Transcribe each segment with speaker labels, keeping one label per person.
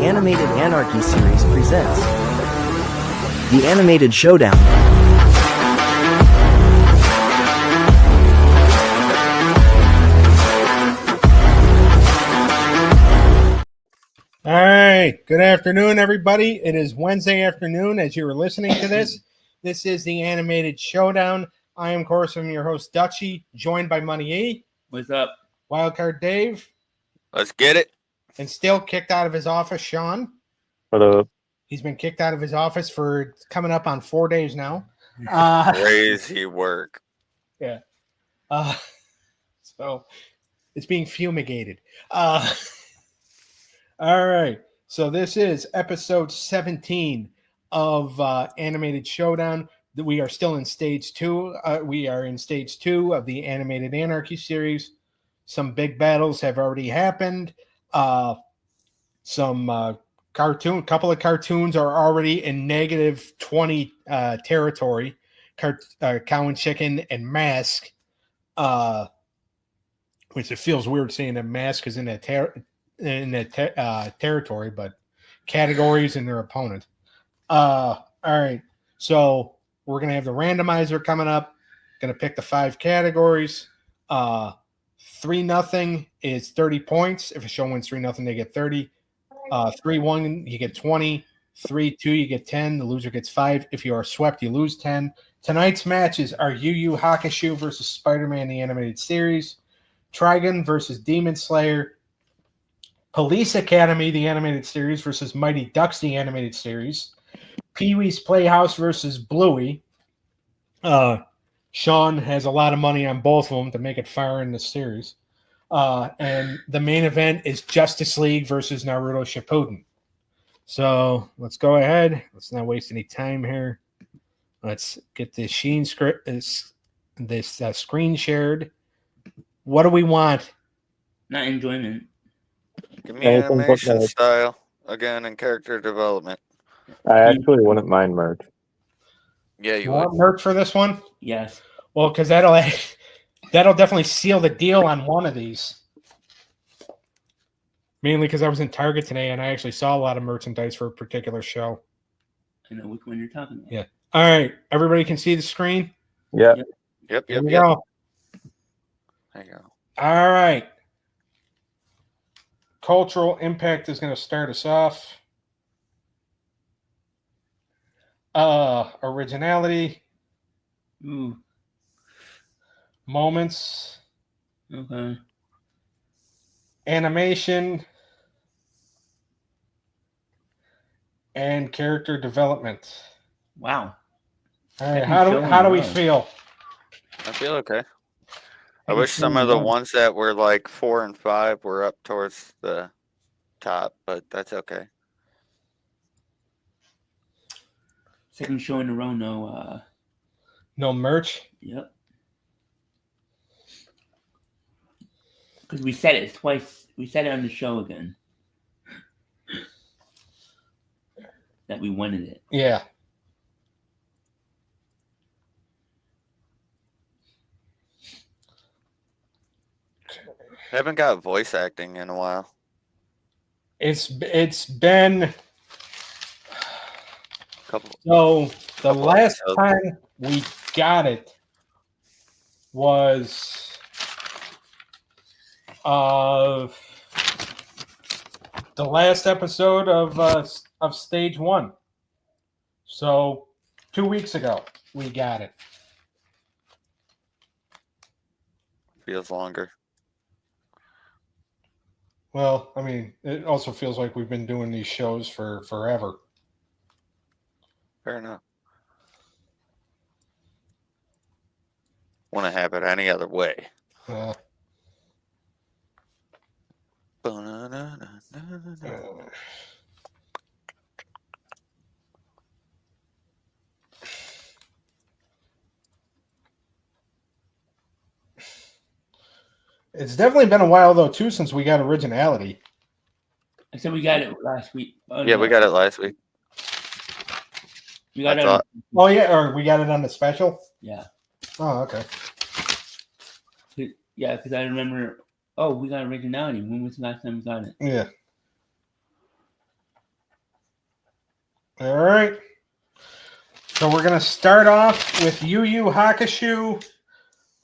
Speaker 1: Animated Anarchy series presents the Animated Showdown.
Speaker 2: All right. Good afternoon, everybody. It is Wednesday afternoon as you are listening to this. This is the Animated Showdown. I am, of course, I'm your host, Dutchie, joined by Money E.
Speaker 3: What's up?
Speaker 2: Wildcard Dave.
Speaker 4: Let's get it.
Speaker 2: And still kicked out of his office, Sean.
Speaker 5: What up?
Speaker 2: He's been kicked out of his office for coming up on 4 days now.
Speaker 4: Crazy work.
Speaker 2: Yeah. So it's being fumigated. All right. So this is episode 17 of Animated Showdown. We are still in stage 2. We are in stage 2 of the Animated Anarchy series. Some big battles have already happened. Couple of cartoons are already in negative 20 territory. Cow and Chicken and Mask. Which it feels weird saying that Mask is in that territory, but categories and their opponent. All right. So we're going to have the randomizer coming up. Going to pick the 5 categories. 3-0 is 30 points. If a show wins 3-0, they get 30. 3-1, you get 20. 3-2, you get 10. The loser gets 5. If you are swept, you lose 10. Tonight's matches are HAKASHO versus Spider-Man the Animated Series. TRIGUN versus Demon Slayer. Police Academy the Animated Series versus Mighty Ducks the Animated Series. Pee-wee's Playhouse versus BLUEY. Sean has a lot of money on both of them to make it fire in this series. And the main event is Justice League versus Naruto Shippuden. So let's go ahead. Let's not waste any time here. Let's get this screen shared. What do we want?
Speaker 3: Not enjoyment.
Speaker 4: Give me animation style again and character development.
Speaker 5: I actually wouldn't mind merch.
Speaker 4: Yeah,
Speaker 2: You want merch for this one?
Speaker 3: Yes.
Speaker 2: Well, because that'll definitely seal the deal on one of these. Mainly because I was in Target today and I actually saw a lot of merchandise for a particular show.
Speaker 3: I know which one you're talking about.
Speaker 2: Yeah. All right. Everybody can see the screen?
Speaker 5: Yeah.
Speaker 4: Yep.
Speaker 2: Here we go.
Speaker 4: There you go.
Speaker 2: All right. Cultural Impact is going to start us off. Originality.
Speaker 3: Ooh.
Speaker 2: Moments.
Speaker 3: Okay.
Speaker 2: Animation. And character development.
Speaker 3: Wow.
Speaker 2: All right. How do we feel?
Speaker 4: I feel okay. I wish some of the ones that were like 4 and 5 were up towards the top, but that's okay.
Speaker 3: Second show in a row,
Speaker 2: No merch?
Speaker 3: Yep. Because we said it twice. We said it on the show again. That we wanted it.
Speaker 2: Yeah.
Speaker 4: Haven't got voice acting in a while.
Speaker 2: It's been so the last time we got it was the last episode of stage 1. So 2 weeks ago we got it.
Speaker 4: Feels longer.
Speaker 2: Well, I mean, it also feels like we've been doing these shows for forever.
Speaker 4: Fair enough. Want to have it any other way.
Speaker 2: It's definitely been a while, though, too, since we got originality.
Speaker 3: I said we got it last week.
Speaker 4: Yeah, we got it last week.
Speaker 3: We got it.
Speaker 2: Oh, yeah, or we got it on the special?
Speaker 3: Yeah.
Speaker 2: Oh, okay.
Speaker 3: Yeah, because I remember, we got originality. When was the last time we got it?
Speaker 2: Yeah. All right. So we're going to start off with Yu Yu Hakusho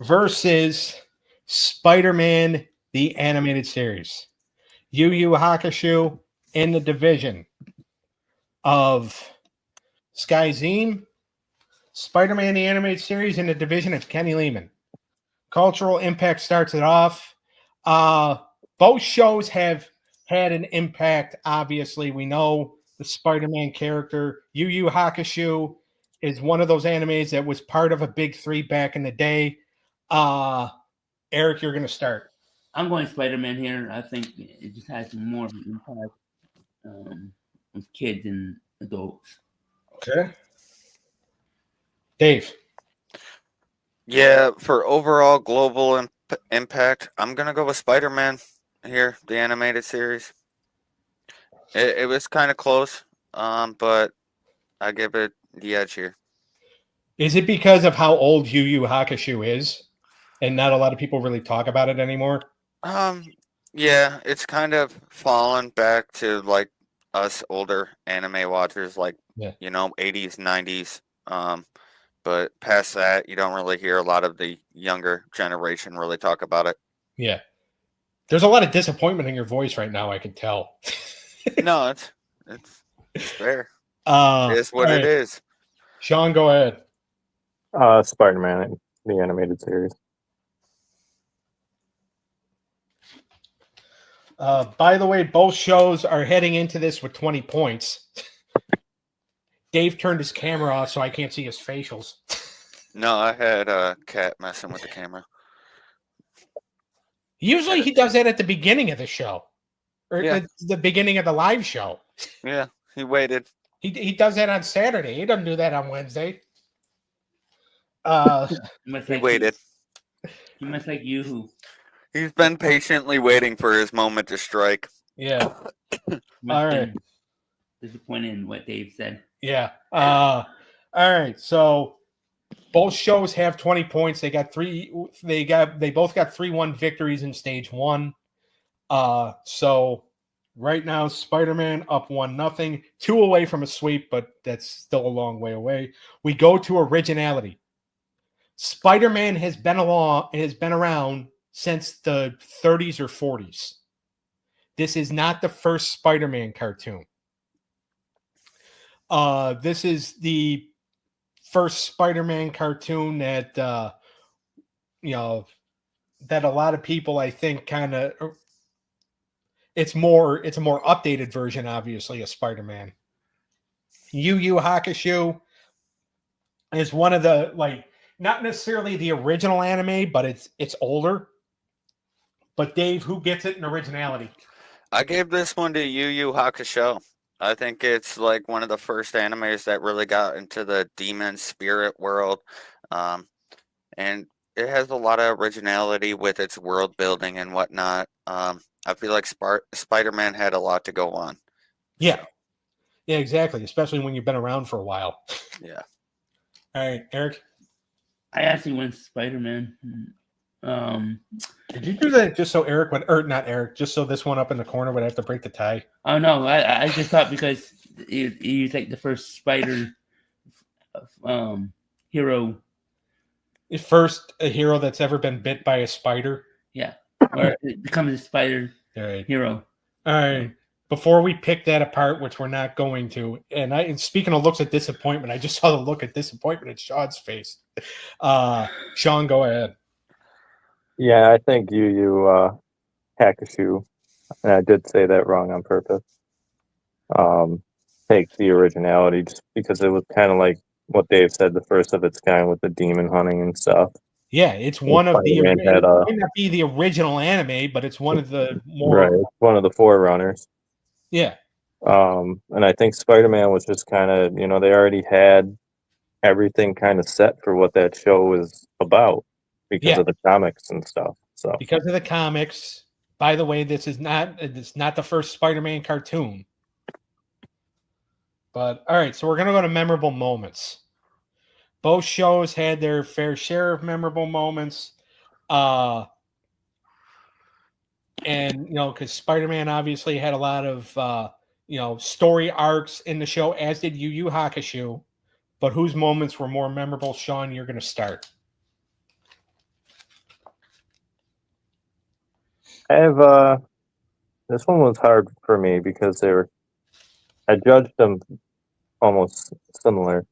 Speaker 2: versus Spider-Man, the animated series. Yu Yu Hakusho in the division of Sky Zine, Spider-Man, the animated series in the division of Kenny Lehman. Cultural impact starts it off. Both shows have had an impact, obviously. We know the Spider-Man character. Yu Yu Hakusho is one of those animes that was part of a big three back in the day. Eric, you're going to start.
Speaker 3: I'm going Spider-Man here. I think it just has more of an impact with kids and adults.
Speaker 2: Okay. Dave.
Speaker 4: Yeah, for overall global impact, I'm gonna go with Spider-Man here, the animated series. It was kind of close, but I give it the edge here.
Speaker 2: Is it because of how old Yu Yu Hakusho is, and not a lot of people really talk about it anymore?
Speaker 4: Yeah, it's kind of fallen back to like us older anime watchers, like 80s, 90s. But past that, you don't really hear a lot of the younger generation really talk about it.
Speaker 2: Yeah. There's a lot of disappointment in your voice right now, I can tell.
Speaker 4: No, it's fair. It's what it is.
Speaker 2: Sean, go ahead.
Speaker 5: Spider-Man, the animated series.
Speaker 2: By the way, both shows are heading into this with 20 points. Dave turned his camera off, so I can't see his facials.
Speaker 4: No, I had a cat messing with the camera.
Speaker 2: Usually he does that at the beginning of the show. Or the beginning of the live show.
Speaker 4: Yeah, he waited.
Speaker 2: He does that on Saturday. He doesn't do that on Wednesday.
Speaker 4: He waited.
Speaker 3: He must like you who.
Speaker 4: He's been patiently waiting for his moment to strike.
Speaker 2: Yeah. All right.
Speaker 3: Disappointed in what Dave said.
Speaker 2: Yeah. All right. So both shows have 20 points. They both got 3-1 victories in stage one. So right now, Spider-Man up 1-0, 2 away from a sweep, but that's still a long way away. We go to originality. Spider-Man has been around since the 30s or 40s. This is not the first Spider-Man cartoon. This is the first Spider-Man cartoon that that a lot of people, I think, kind of. It's a more updated version, obviously, of Spider-Man. Yu Yu Hakusho is one of the, not necessarily the original anime, but it's older. But Dave, who gets it in originality?
Speaker 4: I gave this one to Yu Yu Hakusho. I think it's like one of the first animes that really got into the demon spirit world. And it has a lot of originality with its world building and whatnot. I feel like Spider-Man had a lot to go on.
Speaker 2: Yeah. Yeah, exactly. Especially when you've been around for a while.
Speaker 4: Yeah.
Speaker 2: All right, Eric?
Speaker 3: I actually went Spider-Man.
Speaker 2: Did you do that just so Eric would, or not Eric, just so this one up in the corner would have to break the tie?
Speaker 3: Oh, no. I just thought because you take the first spider hero.
Speaker 2: First a hero that's ever been bit by a spider?
Speaker 3: Yeah. Or it becomes a spider hero.
Speaker 2: All right. Before we pick that apart, which we're not going to, and speaking of looks of disappointment, I just saw the look of disappointment in Sean's face. Sean, go ahead.
Speaker 5: Yeah, I think Yu Yu Hakusho, and I did say that wrong on purpose, takes the originality just because it was kind of like what Dave said, the first of its kind with the demon hunting and stuff.
Speaker 2: Yeah, it's one of the. It might not be the original anime, but it's one of the more.
Speaker 5: Right, it's one of the forerunners.
Speaker 2: Yeah.
Speaker 5: And I think Spider-Man was just kind of, they already had everything kind of set for what that show was about because of the comics and stuff. So
Speaker 2: because of the comics. By the way, it's not the first Spider-Man cartoon. But all right, so we're gonna go to memorable moments. Both shows had their fair share of memorable moments. And because Spider-Man obviously had a lot of story arcs in the show, as did Yu Yu Hakusho. But whose moments were more memorable? Sean, you're going to start.
Speaker 5: I have this one was hard for me because I judged them almost similar.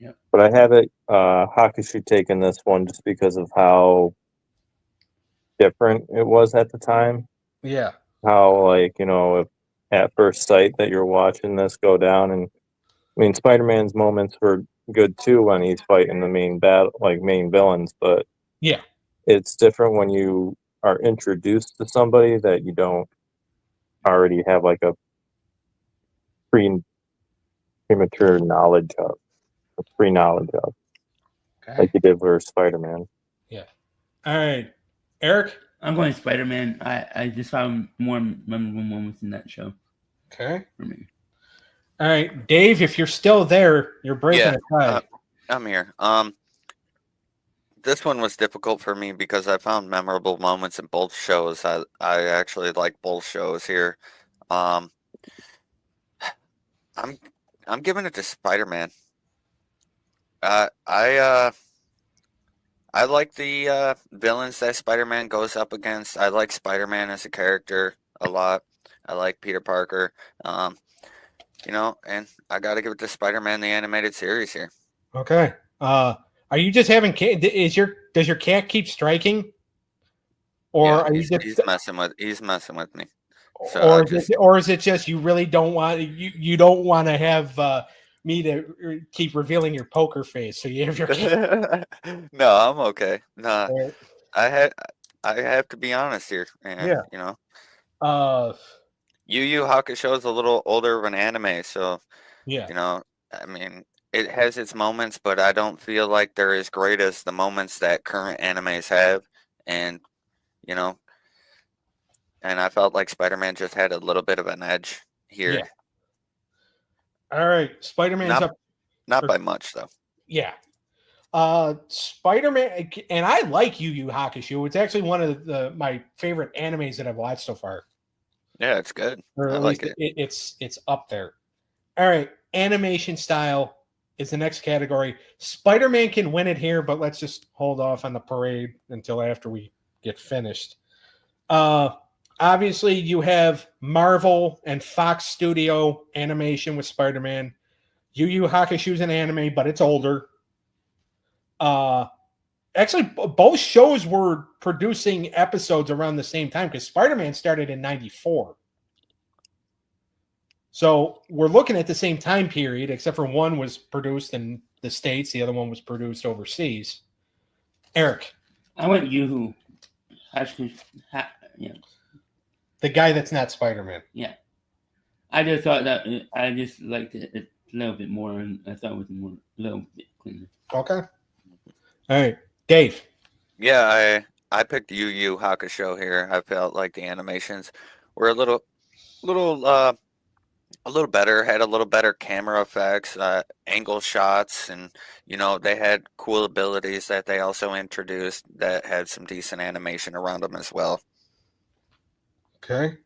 Speaker 3: Yep.
Speaker 5: But I have it Hakusho taking this one just because of how different it was at the time.
Speaker 2: Yeah.
Speaker 5: How, like, if at first sight that you're watching this go down, and I mean, Spider-Man's moments were good too when he's fighting the main battle, like main villains, but
Speaker 2: Yeah.
Speaker 5: it's different when you are introduced to somebody that you don't already have like a premature knowledge of, pre-knowledge of,
Speaker 2: Okay.
Speaker 5: like you did with Spider-Man.
Speaker 2: Yeah. All right. Eric?
Speaker 3: I'm going Spider-Man. I just found more memorable moments in that show
Speaker 2: Okay.
Speaker 3: for me.
Speaker 2: All right. Dave, if you're still there, you're breaking a tie.
Speaker 4: I'm here. This one was difficult for me because I found memorable moments in both shows. I actually like both shows here. I'm giving it to Spider-Man. I like the villains that Spider-Man goes up against. I like Spider-Man as a character a lot. I like Peter Parker. And I got to give it to Spider-Man the animated series here.
Speaker 2: Okay. Are you just having does your cat keep striking? Or
Speaker 4: Yeah,
Speaker 2: are you just
Speaker 4: he's messing with me. So
Speaker 2: or is it just you really don't want you don't want to have me to keep revealing your poker face, so you have your
Speaker 4: No, I'm okay. Nah, I have to be honest here, and Yu Yu Hakusho is a little older of an anime, so I mean, it has its moments, but I don't feel like they're as great as the moments that current animes have, and and I felt like Spider-Man just had a little bit of an edge here.
Speaker 2: Yeah. All right, Spider-Man's up.
Speaker 4: Not by much, though.
Speaker 2: Yeah. Spider-Man, and I like Yu Yu Hakusho. It's actually one of my favorite animes that I've watched so far.
Speaker 4: Yeah, it's good.
Speaker 2: Or at least it's up there. All right, animation style is the next category. Spider-Man can win it here, but let's just hold off on the parade until after we get finished. Obviously, you have Marvel and Fox Studio animation with Spider-Man. Yu Yu Hakusho is an anime, but it's older. Actually, both shows were producing episodes around the same time because Spider-Man started in 94. So we're looking at the same time period, except for one was produced in the States, the other one was produced overseas. Eric.
Speaker 3: I went Yu Hakusho. Yeah.
Speaker 2: The guy that's not Spider-Man.
Speaker 3: Yeah. I just thought that I just liked it a little bit more, and I thought it was a little bit cleaner.
Speaker 2: Okay. All right. Dave.
Speaker 4: Yeah, I picked Yu Yu Hakusho here. I felt like the animations were a little better, had a little better camera effects, angle shots, and they had cool abilities that they also introduced that had some decent animation around them as well.
Speaker 2: Okay.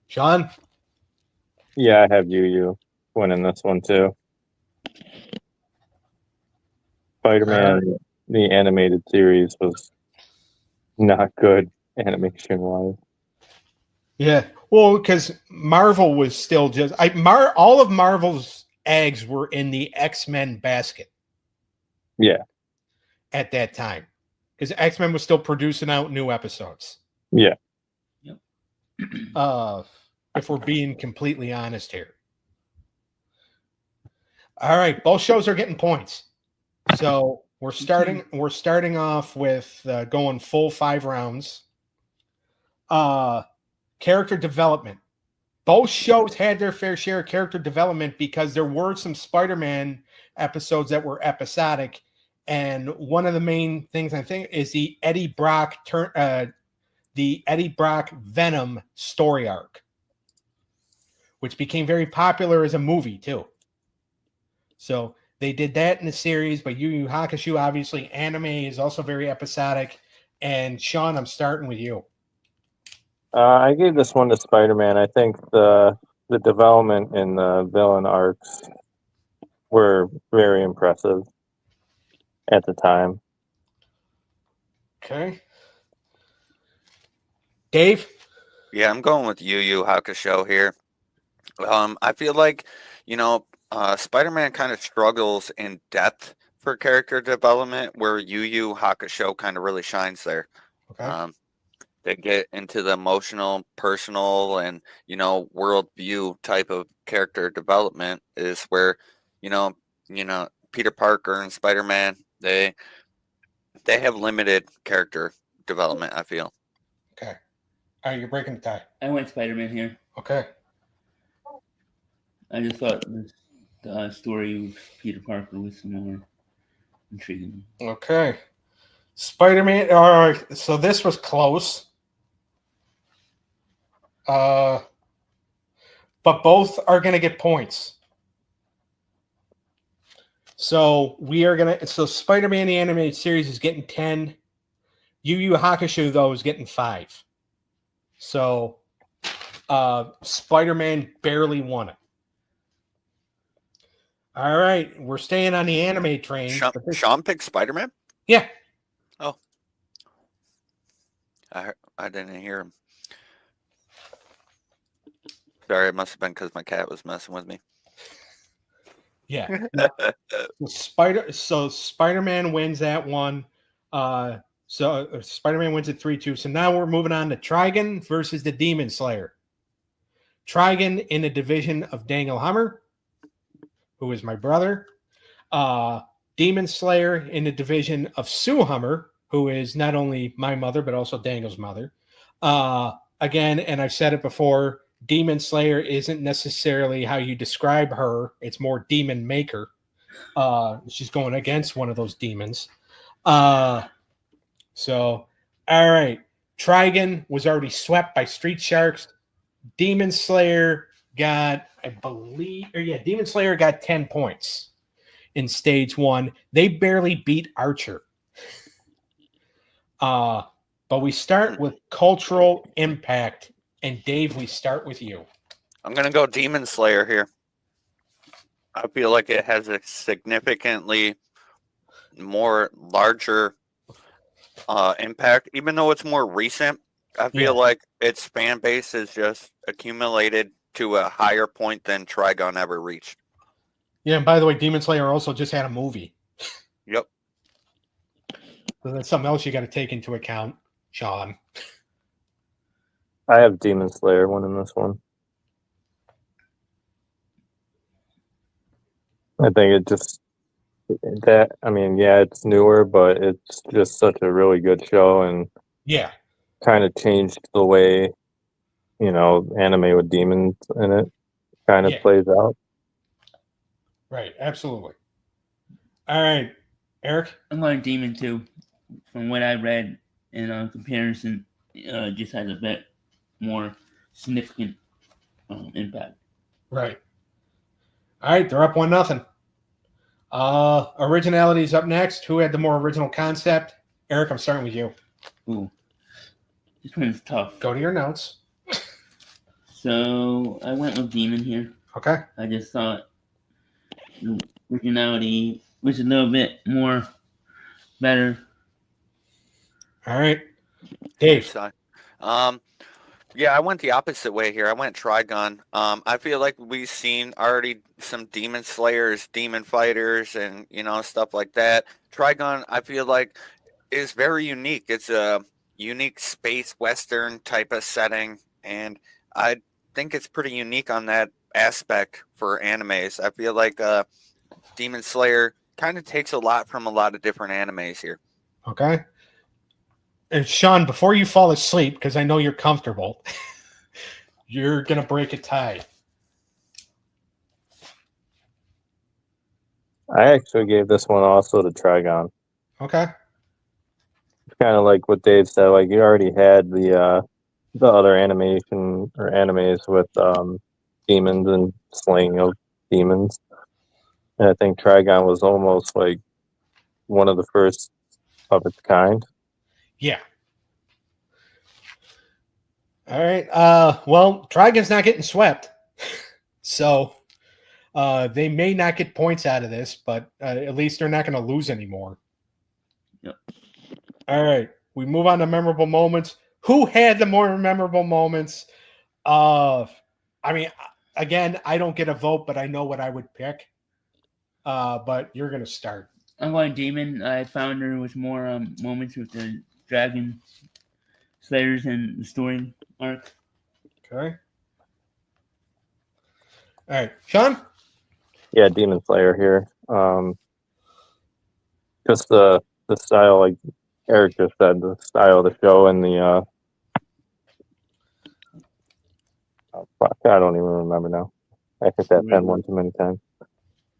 Speaker 2: Sean?
Speaker 5: Yeah, I have Yu winning this one too. Spider-Man, the animated series was not good animation-wise.
Speaker 2: Yeah. Well, because Marvel was still just all of Marvel's eggs were in the X-Men basket.
Speaker 5: Yeah.
Speaker 2: At that time. Because X-Men was still producing out new episodes.
Speaker 5: Yeah.
Speaker 3: Yep.
Speaker 2: If we're being completely honest here. All right, both shows are getting points. So we're starting off with going full 5 rounds. Character development. Both shows had their fair share of character development because there were some Spider-Man episodes that were episodic, and one of the main things I think is the Eddie Brock Venom story arc, which became very popular as a movie too. So they did that in the series, but Yu Yu Hakusho, obviously, anime is also very episodic. And Sean, I'm starting with you.
Speaker 5: I gave this one to Spider-Man. I think the the development in the villain arcs were very impressive at the time.
Speaker 2: Okay. Dave?
Speaker 4: Yeah, I'm going with Yu Yu Hakusho here. I feel like, Spider-Man kind of struggles in depth for character development, where Yu Yu Hakusho kind of really shines there.
Speaker 2: Okay.
Speaker 4: They get into the emotional, personal, and worldview type of character development is where, Peter Parker and Spider-Man they have limited character development. I feel.
Speaker 2: Okay. All right, you're breaking the tie.
Speaker 3: I went Spider-Man here.
Speaker 2: Okay.
Speaker 3: I just thought the story of Peter Parker was more intriguing.
Speaker 2: Okay. Spider-Man. All right. So this was close. But both are going to get points. So we are going to. So Spider-Man the Animated Series is getting 10. Yu Yu Hakusho, though, is getting 5. So Spider-Man barely won it. All right. We're staying on the anime train.
Speaker 4: Sean picked Spider-Man?
Speaker 2: Yeah.
Speaker 4: Oh. I didn't hear him. Sorry, it must have been because my cat was messing with me.
Speaker 2: Yeah. Spider-Man wins that one. So Spider-Man wins at 3-2. So now we're moving on to Trigun versus the Demon Slayer. Trigun in the division of Daniel Hummer, who is my brother. Demon Slayer in the division of Sue Hummer, who is not only my mother, but also Daniel's mother. Again, and I've said it before, Demon Slayer isn't necessarily how you describe her. It's more demon maker. She's going against one of those demons. So, all right. Trigun was already swept by Street Sharks. Demon Slayer got, Demon Slayer got 10 points in stage 1. They barely beat Archer. But we start with cultural impact. And Dave, we start with you.
Speaker 4: I'm going to go Demon Slayer here. I feel like it has a significantly more larger impact, even though it's more recent. I feel like its fan base is just accumulated to a higher point than Trigun ever reached.
Speaker 2: Yeah, and by the way, Demon Slayer also just had a movie.
Speaker 4: Yep.
Speaker 2: So that's something else you got to take into account, Sean.
Speaker 5: I have Demon Slayer winning this one. I think it's newer, but it's just such a really good show and kind of changed the way, anime with demons in it kind of plays out.
Speaker 2: Right, absolutely. All right, Eric?
Speaker 3: I'm going Demon too. From what I read in comparison, just has a bit more significant impact.
Speaker 2: Right. All right, they're up 1-0. Originality's up next. Who had the more original concept? Eric, I'm starting with you.
Speaker 3: Ooh. This one's tough.
Speaker 2: Go to your notes.
Speaker 3: So I went with Demon here.
Speaker 2: Okay.
Speaker 3: I just thought the originality was a little bit more better.
Speaker 2: All right. Dave.
Speaker 4: Yeah, I went the opposite way here. I went Trigun. I feel like we've seen already some Demon Slayers, Demon Fighters, and stuff like that. Trigun, I feel like, is very unique. It's a unique space western type of setting, and I think it's pretty unique on that aspect for animes. I feel like Demon Slayer kind of takes a lot from a lot of different animes here.
Speaker 2: Okay. And Sean, before you fall asleep, because I know you're comfortable, you're going to break a tie.
Speaker 5: I actually gave this one also to Trigun.
Speaker 2: Okay.
Speaker 5: Kind of like what Dave said, like you already had the other animation or animes with demons and slaying of demons. And I think Trigun was almost like one of the first of its kind.
Speaker 2: Yeah. All right. Well, Trigun's not getting swept. So they may not get points out of this, but at least they're not going to lose anymore.
Speaker 3: Yep.
Speaker 2: All right. We move on to memorable moments. Who had the more memorable moments? I mean, again, I don't get a vote, but I know what I would pick. But you're going to start.
Speaker 3: I'm going Demon. I found there was more moments with the dragon slayers and the story arc.
Speaker 2: Okay. All right. Sean?
Speaker 5: Yeah, Demon Slayer here. Just the style, like Eric just said, the style of the show and the oh, fuck, I don't even remember now. I hit that pen one too many times.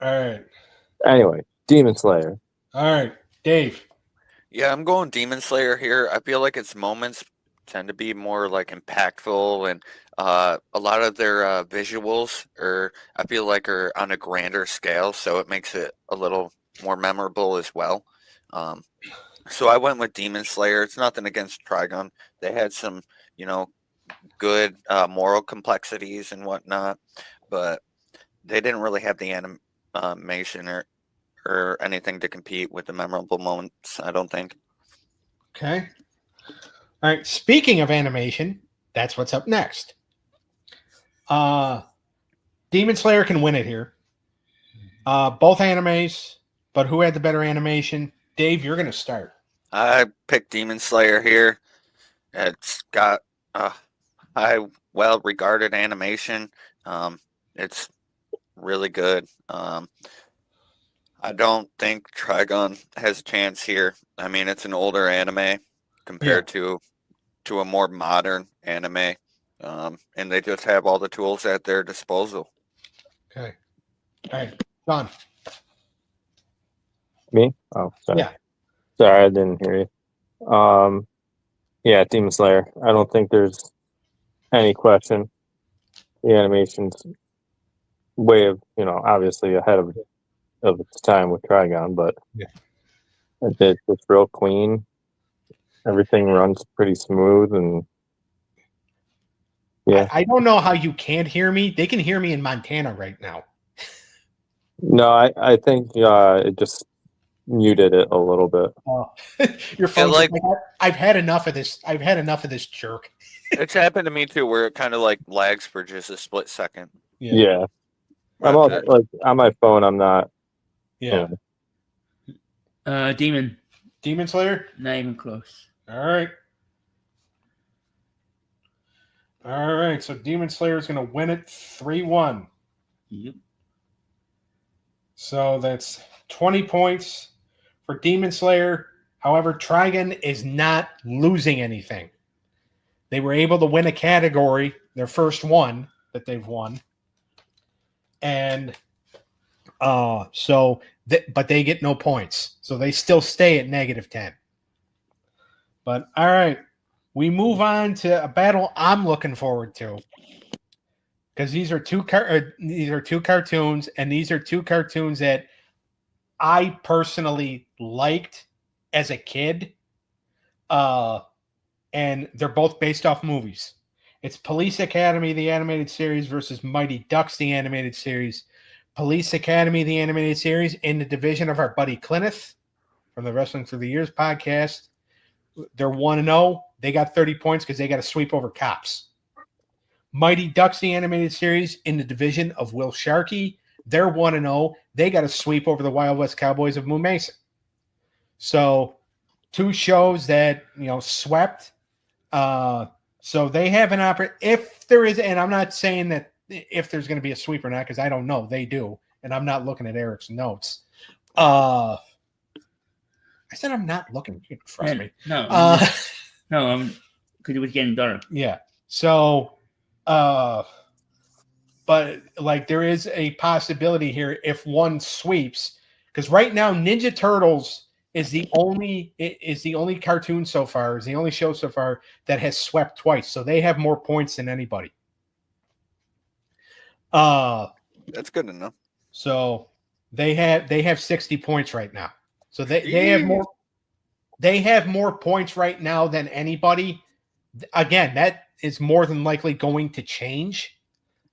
Speaker 2: All right.
Speaker 5: Anyway, Demon Slayer.
Speaker 2: All right. Dave?
Speaker 4: Yeah, I'm going Demon Slayer here. I feel like its moments tend to be more like impactful, and a lot of their visuals I feel like are on a grander scale, so it makes it a little more memorable as well. So I went with Demon Slayer. It's nothing against Trigun. They had some, good moral complexities and whatnot, but they didn't really have the animation or anything to compete with the memorable moments, I don't think.
Speaker 2: Okay. All right. Speaking of animation, that's what's up next. Demon Slayer can win it here. Both animes, but who had the better animation? Dave, you're going to start.
Speaker 4: I picked Demon Slayer here. It's got high, well-regarded animation. It's really good. I don't think Trigun has a chance here. I mean, it's an older anime compared to a more modern anime, and they just have all the tools at their disposal.
Speaker 2: Okay. All right. John.
Speaker 5: Me? Oh, sorry.
Speaker 2: Yeah.
Speaker 5: Sorry, I didn't hear you. Yeah, Demon Slayer. I don't think there's any question. The animation's way of, obviously ahead of its time with Trigun, but it's real clean. Everything runs pretty smooth, and yeah.
Speaker 2: I don't know how you can't hear me. They can hear me in Montana right now.
Speaker 5: No, I think it just muted it a little bit.
Speaker 2: Your phone. I've had enough of this. I've had enough of this jerk.
Speaker 4: It's happened to me too, where it kind of like lags for just a split second.
Speaker 5: Yeah. I'm also, like, on my phone. I'm not.
Speaker 2: Yeah.
Speaker 3: Demon
Speaker 2: Slayer.
Speaker 3: Not even close.
Speaker 2: All right. All right. So Demon Slayer is going to win it 3-1.
Speaker 3: Yep.
Speaker 2: So that's 20 points for Demon Slayer. However, Trigun is not losing anything. They were able to win a category, their first one that they've won. And but they get no points. So they still stay at -10. But all right, we move on to a battle I'm looking forward to. Because these are two cartoons, and these are two cartoons that I personally liked as a kid. And they're both based off movies. It's Police Academy, the animated series, versus Mighty Ducks, the animated series. Police Academy, the animated series, in the division of our buddy Clineth from the Wrestling Through the Years podcast. They're 1-0. They got 30 points because they got to sweep over cops. Mighty Ducks, the animated series, in the division of Will Sharkey. They're 1-0. They got to sweep over the Wild West Cowboys of Moo Mason. So, two shows that, swept. So they have an opportunity. If there is, and I'm not saying that if there's going to be a sweep or not, because I don't know. They do. And I'm not looking at Eric's notes. I said I'm not looking. You can trust me.
Speaker 3: No. Because it was getting dark.
Speaker 2: Yeah. So, but like there is a possibility here if one sweeps, because right now Ninja Turtles is the only cartoon so far, is the only show so far that has swept twice. So they have more points than anybody.
Speaker 4: That's good enough.
Speaker 2: So they have 60 points right now. So they have more points right now than anybody. Again, that is more than likely going to change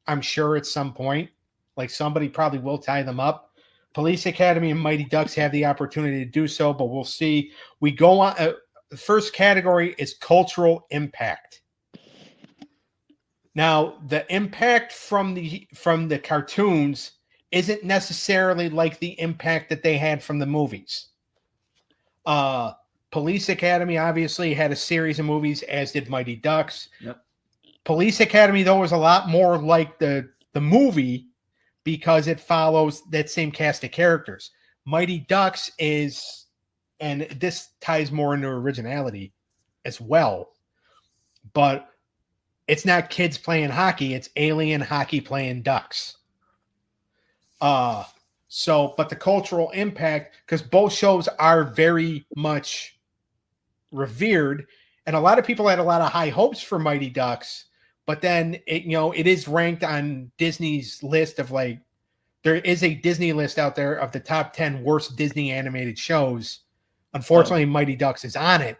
Speaker 2: I'm sure at some point, like somebody probably will tie them up. Police Academy and Mighty Ducks have the opportunity to do so, but we'll see. We go on. The first category is cultural impact. Now, the impact from the cartoons isn't necessarily like the impact that they had from the movies. Police Academy obviously had a series of movies, as did Mighty Ducks.
Speaker 3: Yep.
Speaker 2: Police Academy, though, was a lot more like the movie because it follows that same cast of characters. Mighty Ducks is, and this ties more into originality as well, but it's not kids playing hockey, it's alien hockey playing ducks. But the cultural impact, because both shows are very much revered, and a lot of people had a lot of high hopes for Mighty Ducks, but then it is ranked on Disney's list of there is a Disney list out there of the top 10 worst Disney animated shows. Unfortunately, Mighty Ducks is on it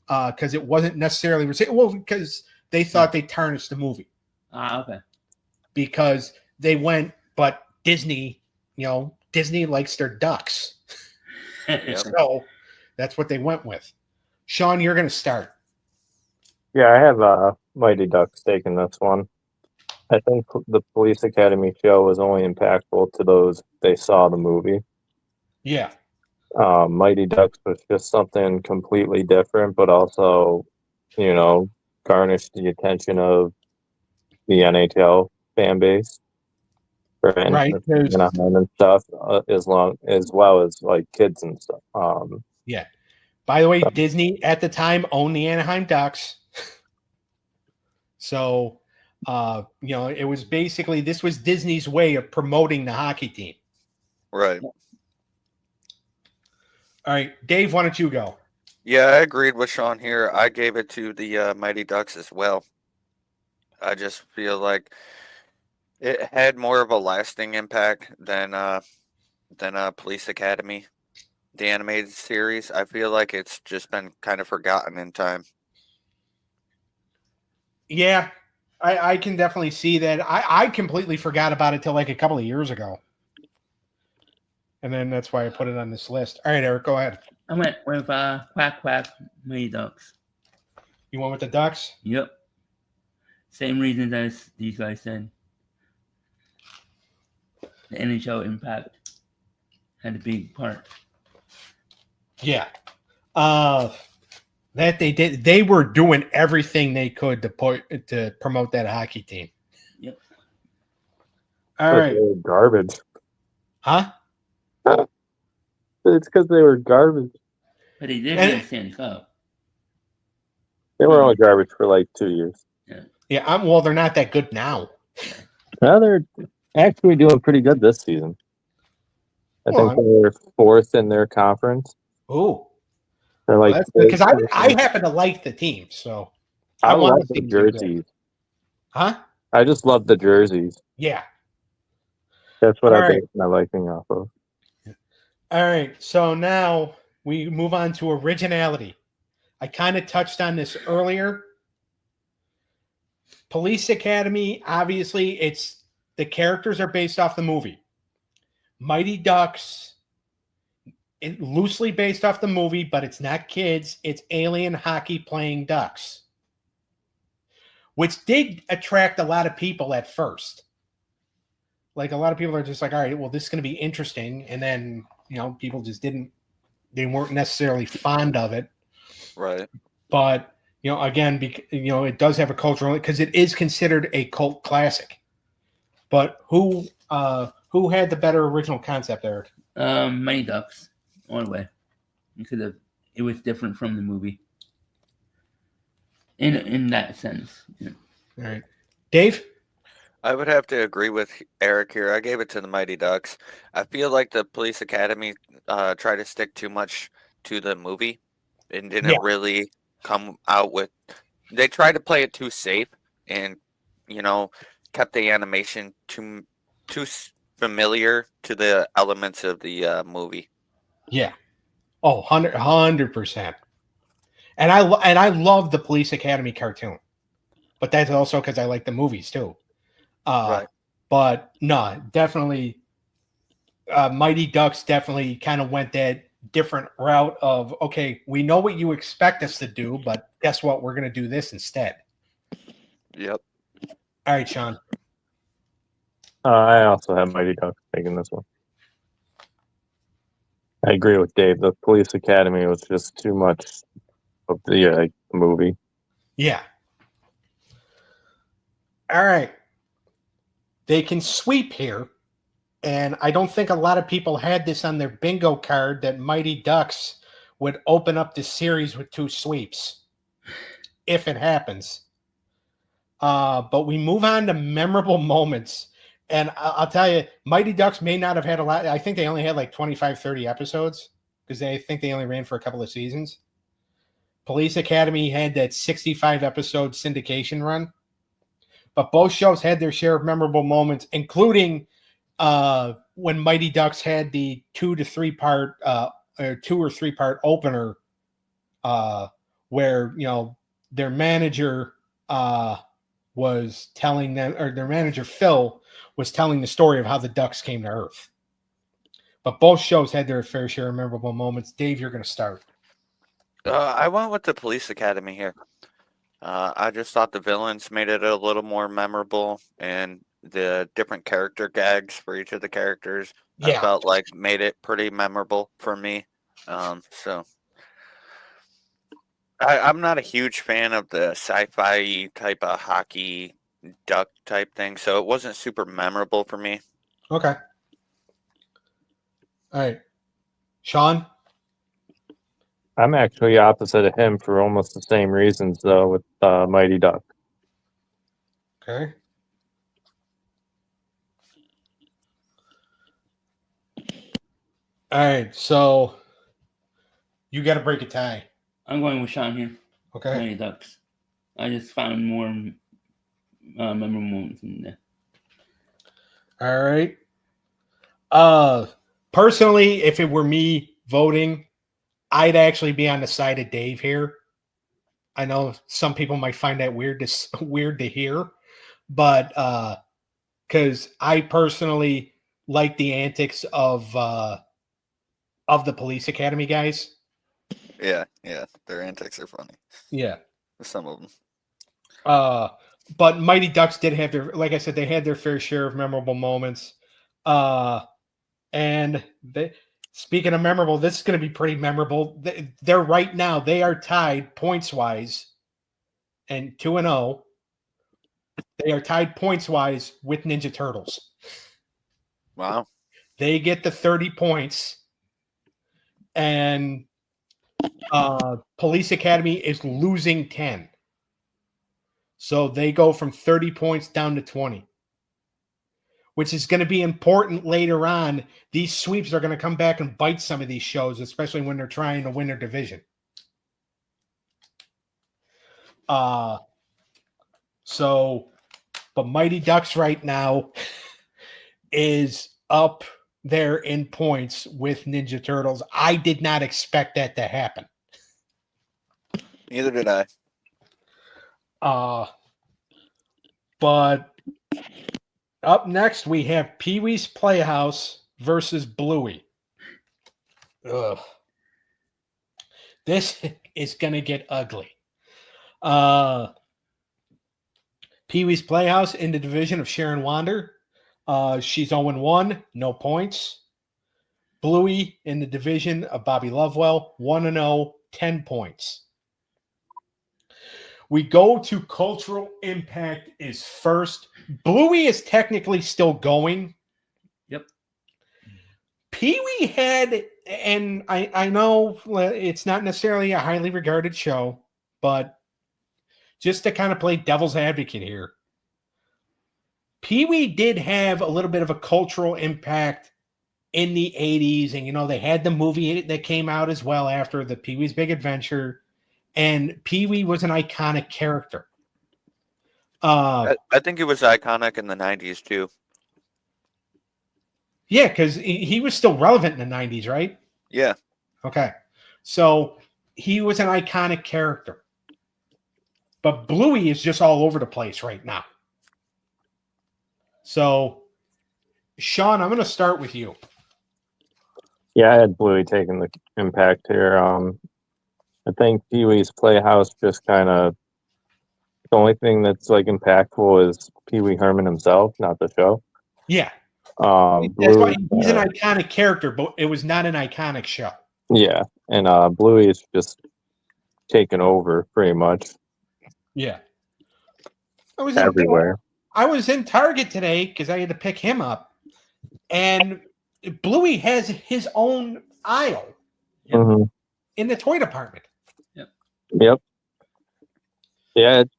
Speaker 2: because it wasn't necessarily because they thought they tarnished the movie.
Speaker 3: Okay.
Speaker 2: Because they went, but Disney, Disney likes their ducks. So that's what they went with. Sean, you're going to start.
Speaker 5: Yeah, I have Mighty Ducks taking this one. I think the Police Academy show was only impactful to those they saw the movie.
Speaker 2: Yeah.
Speaker 5: Mighty Ducks was just something completely different, but also, garnished the attention of the NHL fan base for
Speaker 2: Right.
Speaker 5: and stuff, as well as like kids and stuff.
Speaker 2: Yeah. By the way, Disney at the time owned the Anaheim Ducks. So, it was basically, this was Disney's way of promoting the hockey team.
Speaker 4: Right.
Speaker 2: All right, Dave, why don't you go?
Speaker 4: Yeah, I agreed with Sean here. I gave it to the Mighty Ducks as well. I just feel like it had more of a lasting impact than Police Academy, the animated series. I feel like it's just been kind of forgotten in time.
Speaker 2: Yeah, I can definitely see that. I completely forgot about it till like a couple of years ago. And then that's why I put it on this list. All right, Eric, go ahead.
Speaker 3: I went with Quack Quack Mighty Ducks.
Speaker 2: You went with the Ducks?
Speaker 3: Yep. Same reasons as these guys said. The NHL impact had a big part.
Speaker 2: Yeah. That they did. They were doing everything they could to promote that hockey team.
Speaker 3: Yep.
Speaker 2: All right.
Speaker 5: They were garbage.
Speaker 2: Huh?
Speaker 5: It's because they were garbage.
Speaker 3: But they did get a Stanley Cup.
Speaker 5: They were only garbage for like 2 years.
Speaker 2: Yeah. Well, they're not that good now.
Speaker 5: Now they're actually doing pretty good this season. I think they're fourth in their conference.
Speaker 2: Oh.
Speaker 5: They're like
Speaker 2: Because I happen to like the team, so
Speaker 5: I
Speaker 2: want
Speaker 5: love
Speaker 2: to
Speaker 5: the
Speaker 2: see them do good.
Speaker 5: jerseys.
Speaker 2: Huh?
Speaker 5: I just love the jerseys.
Speaker 2: Yeah.
Speaker 5: That's what
Speaker 2: All
Speaker 5: I
Speaker 2: right.
Speaker 5: base my liking off of.
Speaker 2: All right. So now we move on to originality. I kind of touched on this earlier. Police Academy, obviously, the characters are based off the movie. Mighty Ducks, loosely based off the movie, but it's not kids. It's alien hockey playing ducks, which did attract a lot of people at first. Like a lot of people are just like, all right, well, this is going to be interesting. And then, people just they weren't necessarily fond of it.
Speaker 4: Right.
Speaker 2: But, again, it does have a cultural, because it is considered a cult classic. But who had the better original concept, Eric?
Speaker 3: Mighty Ducks, all the way. It was different from the movie. In that sense. Yeah.
Speaker 2: All right. Dave?
Speaker 4: I would have to agree with Eric here. I gave it to the Mighty Ducks. I feel like the Police Academy tried to stick too much to the movie and didn't really come out with. They tried to play it too safe and, kept the animation too familiar to the elements of the movie.
Speaker 2: Yeah. Oh, 100%. And I love the Police Academy cartoon. But that's also because I like the movies too.
Speaker 4: Right.
Speaker 2: But no, definitely, Mighty Ducks definitely kind of went that different route of, okay, we know what you expect us to do, but guess what? We're going to do this instead.
Speaker 4: Yep.
Speaker 2: All right, Sean.
Speaker 5: I also have Mighty Ducks taking this one. I agree with Dave. The Police Academy was just too much of the movie.
Speaker 2: Yeah. All right. They can sweep here. And I don't think a lot of people had this on their bingo card that Mighty Ducks would open up the series with 2 sweeps if it happens. But we move on to memorable moments. And I'll tell you, Mighty Ducks may not have had a lot. I think they only had like 25, 30 episodes because I think they only ran for a couple of seasons. Police Academy had that 65 episode syndication run. But both shows had their share of memorable moments, including when Mighty Ducks had the 2 to 3 part or 2 or 3 part opener where, you know, their manager was telling them, or their manager Phil was telling the story of how the Ducks came to Earth. But both shows had their fair share of memorable moments. Dave, you're going to start.
Speaker 4: I went with the Police Academy here. I just thought the villains made it a little more memorable, and the different character gags for each of the characters, I
Speaker 2: Yeah.
Speaker 4: felt like made it pretty memorable for me. So I'm not a huge fan of the sci-fi type of hockey duck type thing, so it wasn't super memorable for me.
Speaker 2: Okay. All right. Sean?
Speaker 5: I'm actually opposite of him for almost the same reasons, though, with Mighty Duck.
Speaker 2: Okay. All right. So you got to break a tie.
Speaker 3: I'm going with Sean here.
Speaker 2: Okay.
Speaker 3: Mighty Ducks. I just found more memorable moments in there.
Speaker 2: All right. Personally, if it were me voting, I'd actually be on the side of Dave here. I know some people might find that weird to hear, but because I personally like the antics of the Police Academy guys.
Speaker 4: Yeah, their antics are funny.
Speaker 2: Yeah.
Speaker 4: Some of them.
Speaker 2: But Mighty Ducks did have their, like I said, they had their fair share of memorable moments. And speaking of memorable, this is going to be pretty memorable. They're right now, they are tied points wise and 2-0. They are tied points wise with Ninja Turtles.
Speaker 4: Wow.
Speaker 2: They get the 30 points, and Police Academy is losing 10. So they go from 30 points down to 20, which is going to be important later on. These sweeps are going to come back and bite some of these shows, especially when they're trying to win their division. But Mighty Ducks right now is up there in points with Ninja Turtles. I did not expect that to happen.
Speaker 4: Neither did I.
Speaker 2: But up next we have Pee-wee's Playhouse versus Bluey. Ugh. This is gonna get ugly. Pee-wee's Playhouse in the division of Sharon Wander. She's 0-1, no points. Bluey in the division of Bobby Lovewell, 1-0, 10 points. We go to Cultural Impact is first. Bluey is technically still going.
Speaker 3: Yep.
Speaker 2: Pee-wee had, and I know it's not necessarily a highly regarded show, but just to kind of play devil's advocate here, Pee-wee did have a little bit of a cultural impact in the 80s. And, you know, they had the movie that came out as well after the Pee-wee's Big Adventure. And Pee-wee was an iconic character.
Speaker 4: I think he was iconic in the 90s, too.
Speaker 2: Yeah, because he was still relevant in the 90s, right?
Speaker 4: Yeah.
Speaker 2: Okay. So he was an iconic character. But Bluey is just all over the place right now. So, Sean, I'm going to start with you.
Speaker 5: Yeah, I had Bluey taking the impact here. I think Pee-wee's Playhouse just kind of the only thing that's like impactful is Pee-wee Herman himself, not the show.
Speaker 2: Yeah. That's why
Speaker 5: Bluey,
Speaker 2: he's an iconic character, but it was not an iconic show.
Speaker 5: yeah, and Bluey is just taken over pretty much
Speaker 2: Yeah.
Speaker 5: everywhere.
Speaker 2: I was in Target today because I had to pick him up, and Bluey has his own aisle
Speaker 5: Mhm.
Speaker 2: in the toy department.
Speaker 5: Yep. Yeah, it's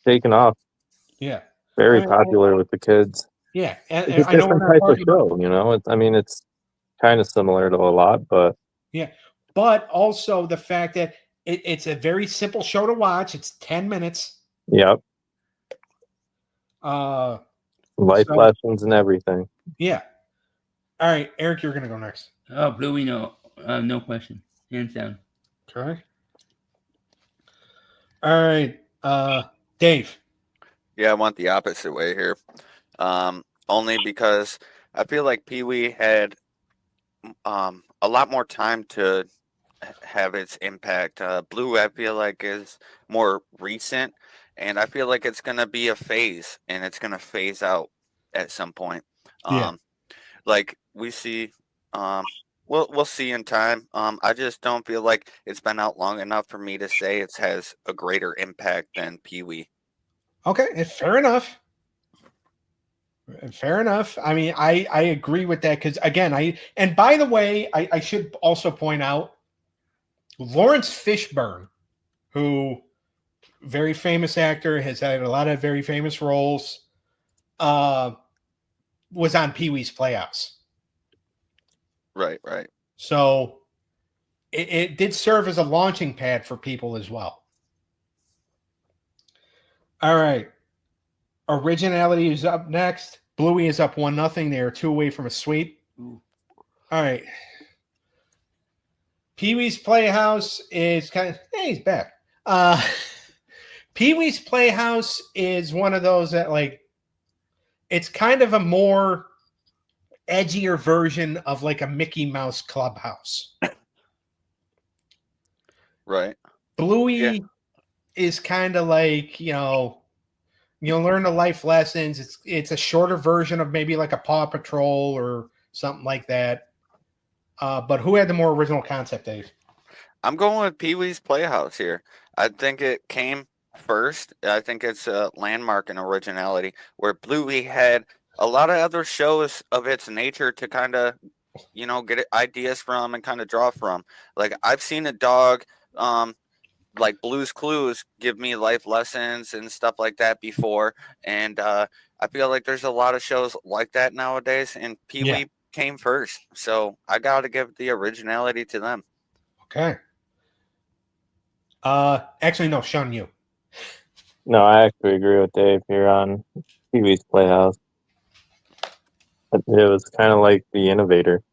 Speaker 5: taken off.
Speaker 2: Yeah.
Speaker 5: Very popular with the kids.
Speaker 2: Yeah. And
Speaker 5: It's a
Speaker 2: I know
Speaker 5: different type of show, you know. It's kind of similar to a lot, but
Speaker 2: yeah. But also the fact that it's a very simple show to watch. It's 10 minutes.
Speaker 5: yep,
Speaker 2: Life
Speaker 5: lessons and everything.
Speaker 2: Yeah. All right, Eric, you're gonna go next.
Speaker 3: Oh, Bluey, no question, hands down.
Speaker 2: Okay. All right, Dave.
Speaker 4: Yeah, I want the opposite way here. Only because I feel like Pee-wee had a lot more time to have its impact. Blue, I feel like, is more recent, and I feel like it's gonna be a phase, and it's gonna phase out at some point.
Speaker 2: Yeah.
Speaker 4: Like we see, we'll see in time. I just don't feel like it's been out long enough for me to say it has a greater impact than Pee-wee.
Speaker 2: Okay, fair enough. Fair enough. I mean, I agree with that because again, and by the way, I should also point out Lawrence Fishburne, who very famous actor, has had a lot of very famous roles, was on Pee-wee's Playhouse.
Speaker 4: Right.
Speaker 2: So it did serve as a launching pad for people as well. All right. Originality is up next. Bluey is up 1-0. They are 2 away from a sweep.
Speaker 3: Ooh.
Speaker 2: All right. Pee-wee's Playhouse is kind of, hey, he's back. Pee-wee's Playhouse is one of those that, like, it's kind of a more edgier version of like a Mickey Mouse Clubhouse.
Speaker 4: Right.
Speaker 2: Bluey is kind of like, you'll learn the life lessons. It's a shorter version of maybe like a Paw Patrol or something like that. But who had the more original concept, Dave?
Speaker 4: I'm going with Pee-wee's Playhouse here. I think it came first. I think it's a landmark in originality, where Bluey had a lot of other shows of its nature to kind of, get ideas from and kind of draw from. Like, I've seen a dog, like Blue's Clues, give me life lessons and stuff like that before. And I feel like there's a lot of shows like that nowadays, and Pee-wee came first. So I got to give the originality to them.
Speaker 2: Okay. Actually, no, Sean, you.
Speaker 5: No, I actually agree with Dave here on Pee-wee's Playhouse. It was kind of like the innovator.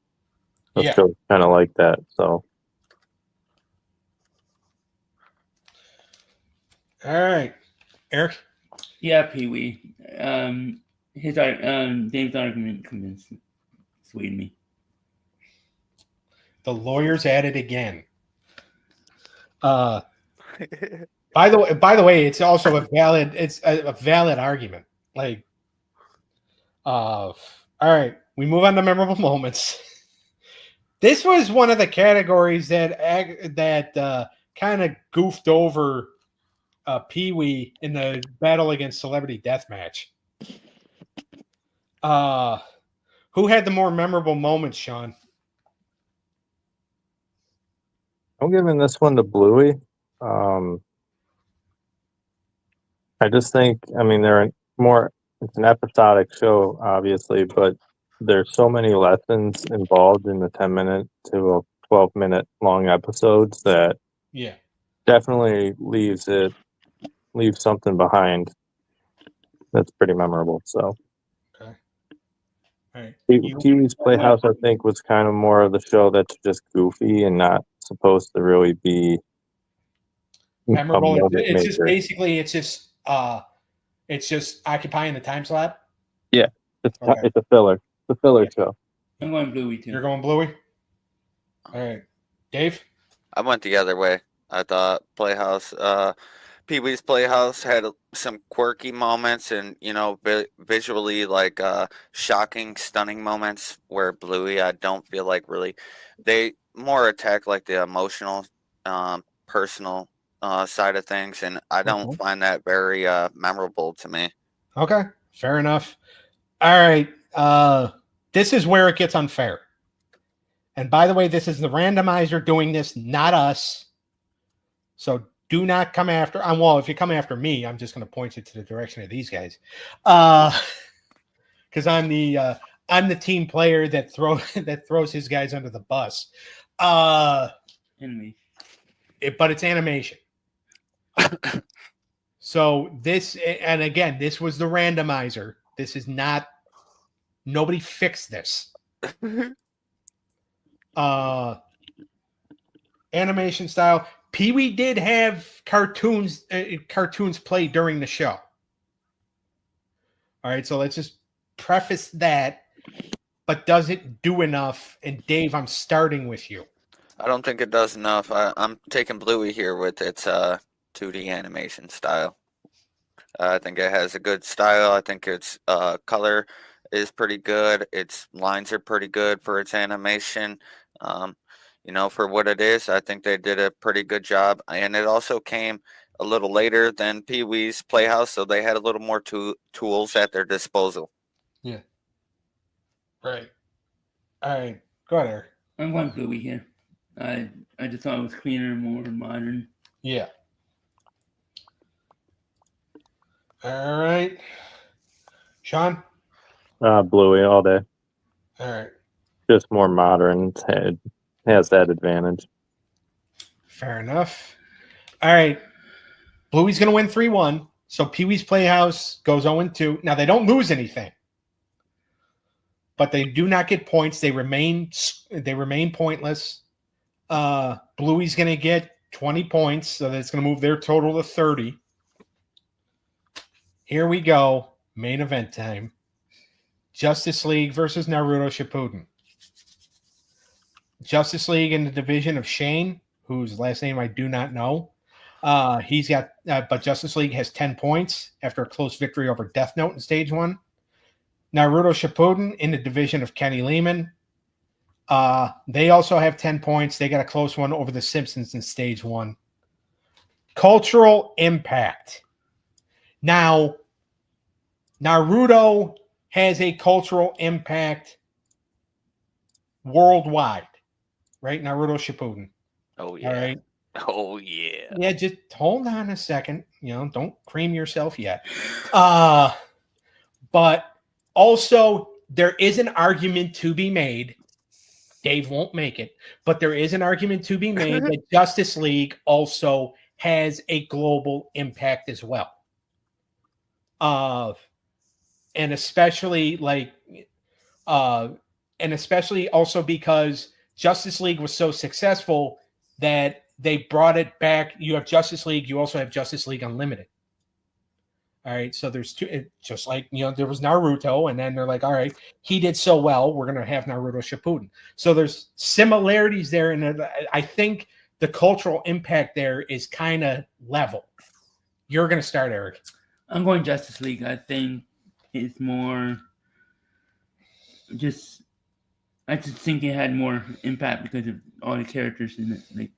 Speaker 5: The show kind of like that. So.
Speaker 2: All right, Eric.
Speaker 3: Yeah, Pee-wee. Dave's argument swayed me.
Speaker 2: The lawyer's at it again. By the way, it's also a valid argument. Like, all right, we move on to memorable moments. This was one of the categories that kind of goofed over Pee-wee in the battle against Celebrity Deathmatch. Who had the more memorable moments, Sean?
Speaker 5: I'm giving this one to Bluey. I just think, they're more, it's an episodic show, obviously, but there's so many lessons involved in the 10-minute to a 12-minute long episodes that definitely leaves something behind that's pretty memorable. So,
Speaker 2: okay. All right.
Speaker 5: Pee-wee's Playhouse, I think, was kind of more of the show that's just goofy and not supposed to really be
Speaker 2: memorable. It's just basically it's just occupying the time slot.
Speaker 5: Yeah,
Speaker 2: Okay.
Speaker 5: It's a filler. It's a filler show.
Speaker 3: I'm going Bluey too.
Speaker 2: You're going Bluey? All right. Dave?
Speaker 4: I went the other way. I thought Playhouse, Pee-wee's Playhouse had some quirky moments and, visually like shocking, stunning moments where Bluey, I don't feel like really, they more attack like the emotional, personal side of things. And I don't find that very memorable to me.
Speaker 2: Okay. Fair enough. All right. This is where it gets unfair. And by the way, this is the randomizer doing this, not us. So do not come after. Well, if you come after me, I'm just going to point you to the direction of these guys, because I'm the team player that throws his guys under the bus.
Speaker 3: Enemy.
Speaker 2: But it's animation. So this, and again, this was the randomizer. This is not. Nobody fixed this. Animation style. Pee-wee did have cartoons play during the show. All right, so let's just preface that. But does it do enough? And Dave, I'm starting with you.
Speaker 4: I don't think it does enough. I'm taking Bluey here with its 2D animation style. I think it has a good style. I think its color is pretty good. Its lines are pretty good for its animation. For what it is, I think they did a pretty good job. And it also came a little later than Pee-wee's Playhouse, so they had a little more tools at their disposal.
Speaker 2: Yeah. Right. All right. Go ahead, Eric.
Speaker 3: I'm going Bluey here. I just thought it was cleaner and more modern.
Speaker 2: Yeah. All right. Sean?
Speaker 5: Bluey all day.
Speaker 2: All right.
Speaker 5: Just more modern. It has that advantage.
Speaker 2: Fair enough. All right. Bluey's going to win 3-1. So Pee-wee's Playhouse goes 0-2. Now, they don't lose anything. But they do not get points. They remain pointless. Bluey's going to get 20 points. So that's going to move their total to 30. Here we go. Main event time. Justice League versus Naruto Shippuden. Justice League in the division of Shane, whose last name I do not know. He's got, but Justice League has 10 points after a close victory over Death Note in Stage 1. Naruto Shippuden in the division of Kenny Lehman. They also have 10 points. They got a close one over the Simpsons in Stage 1. Cultural impact. Now, Naruto has a cultural impact worldwide, right? Naruto Shippuden.
Speaker 4: Oh, yeah.
Speaker 2: All right.
Speaker 4: Oh, yeah.
Speaker 2: Yeah, just hold on a second. Don't cream yourself yet. But also, there is an argument to be made. Dave won't make it, but there is an argument to be made that Justice League also has a global impact as well. And especially also because Justice League was so successful that they brought it back. You have Justice League. You also have Justice League Unlimited. All right. So there's two, just like, there was Naruto, and then they're like, all right, he did so well, we're going to have Naruto Shippuden. So there's similarities there. And I think the cultural impact there is kind of level. You're going to start, Eric.
Speaker 3: I'm going Justice League. I think it's more I just think it had more impact because of all the characters in it, like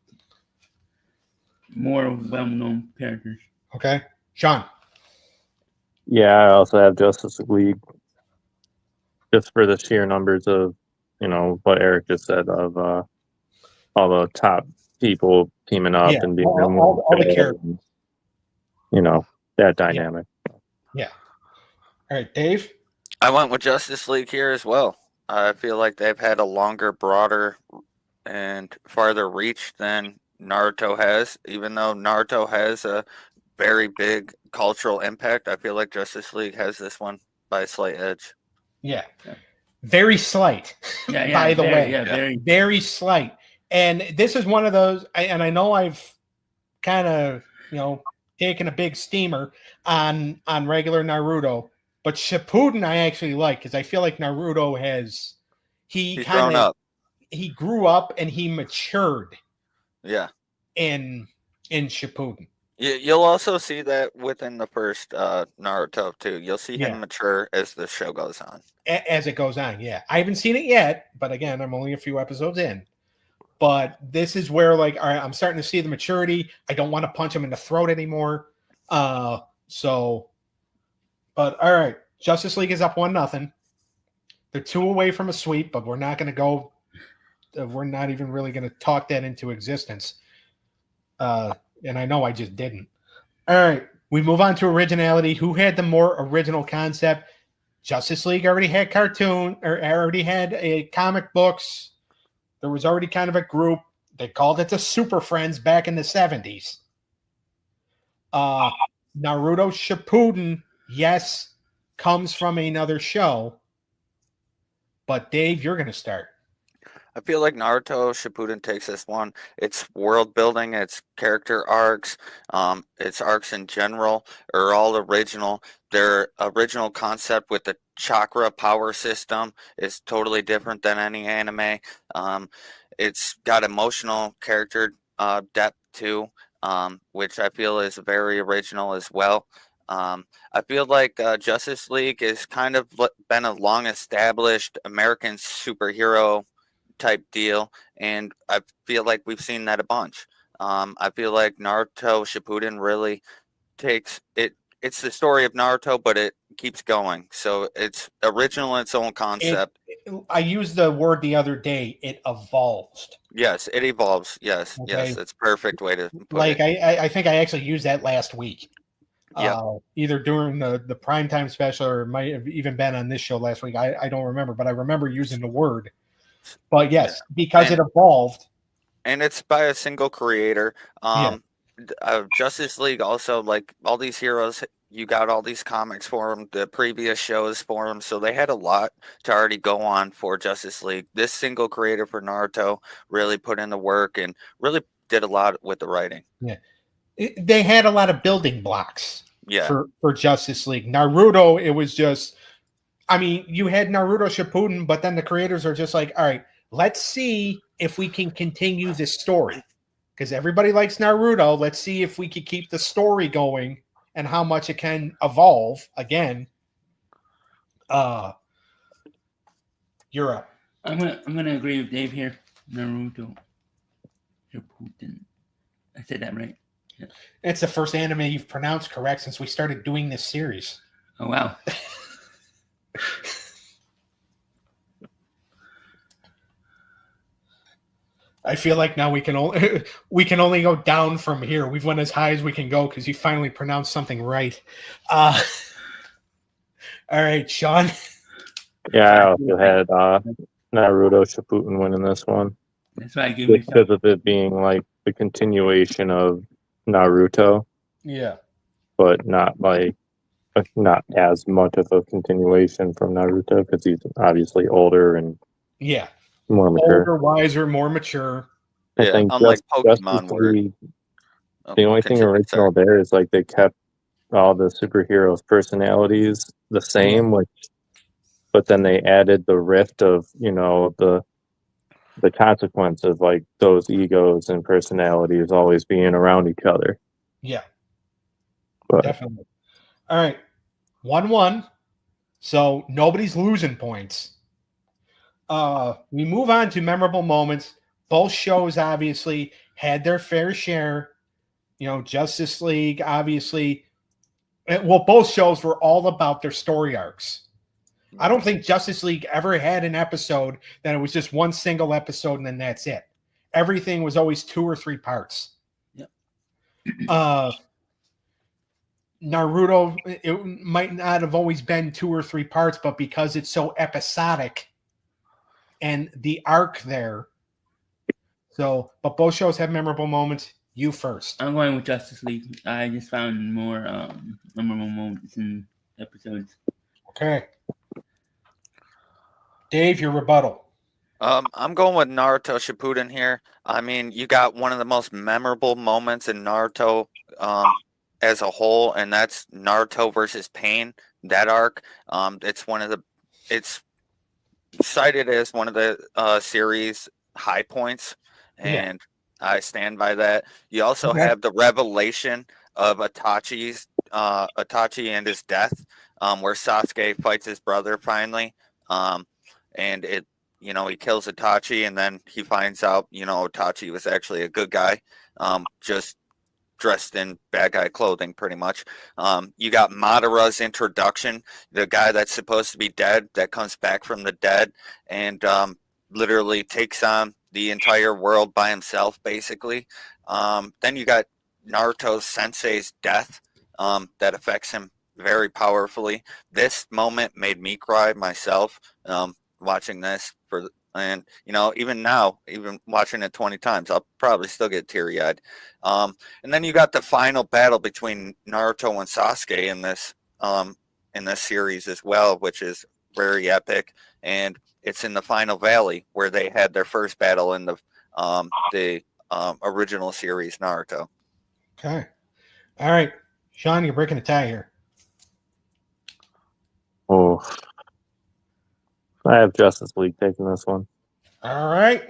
Speaker 3: more well-known characters.
Speaker 2: Okay. Sean.
Speaker 5: Yeah, I also have Justice League. Just for the sheer numbers of, what Eric just said of all the top people teaming up and being
Speaker 2: all the characters.
Speaker 5: That dynamic.
Speaker 2: Yeah. All right, Dave.
Speaker 4: I went with Justice League here as well. I feel like they've had a longer, broader, and farther reach than Naruto has. Even though Naruto has a very big cultural impact, I feel like Justice League has this one by a slight edge.
Speaker 2: Yeah. Very slight, by the way.
Speaker 3: Yeah, very.
Speaker 2: Very slight. And this is one of those, and I know I've kind of, taken a big steamer on regular Naruto, But Shippuden I actually like because I feel like Naruto
Speaker 4: He's grown up.
Speaker 2: he grew up and he matured
Speaker 4: Yeah.
Speaker 2: in Shippuden.
Speaker 4: You'll also see that within the first Naruto too. You'll see
Speaker 2: Yeah.
Speaker 4: him mature as the show goes on.
Speaker 2: As it goes on, yeah. I haven't seen it yet, but again, I'm only a few episodes in. But this is where, like, all right, I'm starting to see the maturity. I don't want to punch him in the throat anymore. But all right, Justice League is up 1-0. They're 2 away from a sweep, but we're not going to go. We're not even really going to talk that into existence. And I know I just didn't. All right, we move on to originality. Who had the more original concept? Justice League already had already had a comic books. There was already kind of a group. They called it the Super Friends back in the 70s. Naruto Shippuden, yes, comes from another show. But Dave, you're going to start.
Speaker 4: I feel like Naruto Shippuden takes this one. It's world building, it's character arcs, its arcs in general are all original. Their original concept with the chakra power system is totally different than any anime. It's got emotional character depth too, which I feel is very original as well. I feel like Justice League has kind of been a long established American superhero type deal, and I feel like we've seen that a bunch. I feel like Naruto Shippuden really takes it. It's the story of Naruto, but it keeps going. So it's original in its own concept.
Speaker 2: I used the word the other day. It evolved.
Speaker 4: Yes, it evolves. Yes,
Speaker 2: Okay.
Speaker 4: yes, it's a perfect way to put
Speaker 2: like
Speaker 4: it.
Speaker 2: I think I actually used that last week.
Speaker 4: Yeah.
Speaker 2: Either during the primetime special or might have even been on this show last week. I don't remember, but I remember using the word. But yes, because it evolved.
Speaker 4: And it's by a single creator. Justice League also, like all these heroes, you got all these comics for them, the previous shows for them, so they had a lot to already go on for Justice League. This single creator for Naruto really put in the work and really did a lot with the writing.
Speaker 2: Yeah. They had a lot of building blocks
Speaker 4: Yeah.
Speaker 2: for Justice League. Naruto, it was just, I mean, you had Naruto Shippuden, but then the creators are just like, all right, let's see if we can continue this story. Because everybody likes Naruto. Let's see if we can keep the story going and how much it can evolve again. You're up.
Speaker 3: I'm gonna agree with Dave here. Naruto Shippuden. I said that right. Yeah.
Speaker 2: It's the first anime you've pronounced correct since we started doing this series.
Speaker 3: Oh wow.
Speaker 2: I feel like now we can only go down from here. We've went as high as we can go because you finally pronounced something right. All right, Sean.
Speaker 5: Yeah, I also had Naruto Shippuden winning this one.
Speaker 3: That's why I give myself.
Speaker 5: Because of it being like the continuation of Naruto.
Speaker 2: Yeah.
Speaker 5: But not as much of a continuation from Naruto because he's obviously older and more mature.
Speaker 2: Older, wiser, more mature.
Speaker 5: I think
Speaker 4: unlike Pokemon,
Speaker 5: the only thing original there is like they kept all the superheroes' personalities the same, but then they added the rift of the consequence of like those egos and personalities always being around each other.
Speaker 2: Yeah,
Speaker 5: but,
Speaker 2: definitely. All right, 1-1. So nobody's losing points. We move on to memorable moments. Both shows obviously had their fair share. Justice League, obviously. Well, both shows were all about their story arcs. I don't think Justice League ever had an episode that it was just one single episode and then that's it. Everything was always 2 or 3 parts.
Speaker 3: Yep.
Speaker 2: Naruto, it might not have always been 2 or 3 parts, but because it's so episodic and the arc there. So, but both shows have memorable moments. You first.
Speaker 3: I'm going with Justice League. I just found more memorable moments in episodes.
Speaker 2: Okay. Dave, your rebuttal.
Speaker 4: I'm going with Naruto Shippuden here. I mean, you got one of the most memorable moments in Naruto as a whole, and that's Naruto versus Pain that arc. It's cited as one of the series high points,
Speaker 2: Yeah.
Speaker 4: and I stand by that. You also
Speaker 2: Okay.
Speaker 4: have the revelation of Itachi and his death, where Sasuke fights his brother finally, and he kills Itachi, and then he finds out Itachi was actually a good guy, just dressed in bad guy clothing, pretty much. You got Madara's introduction, the guy that's supposed to be dead that comes back from the dead and literally takes on the entire world by himself, basically. Then you got Naruto Sensei's death that affects him very powerfully. This moment made me cry myself, watching this and even now, even watching it 20 times, I'll probably still get teary-eyed. And then you got the final battle between Naruto and Sasuke in this series as well, which is very epic. And it's in the final valley where they had their first battle in the original series Naruto.
Speaker 2: Okay. All right. Sean, you're breaking a tie here.
Speaker 5: Oh, I have Justice League taking this one
Speaker 2: All right.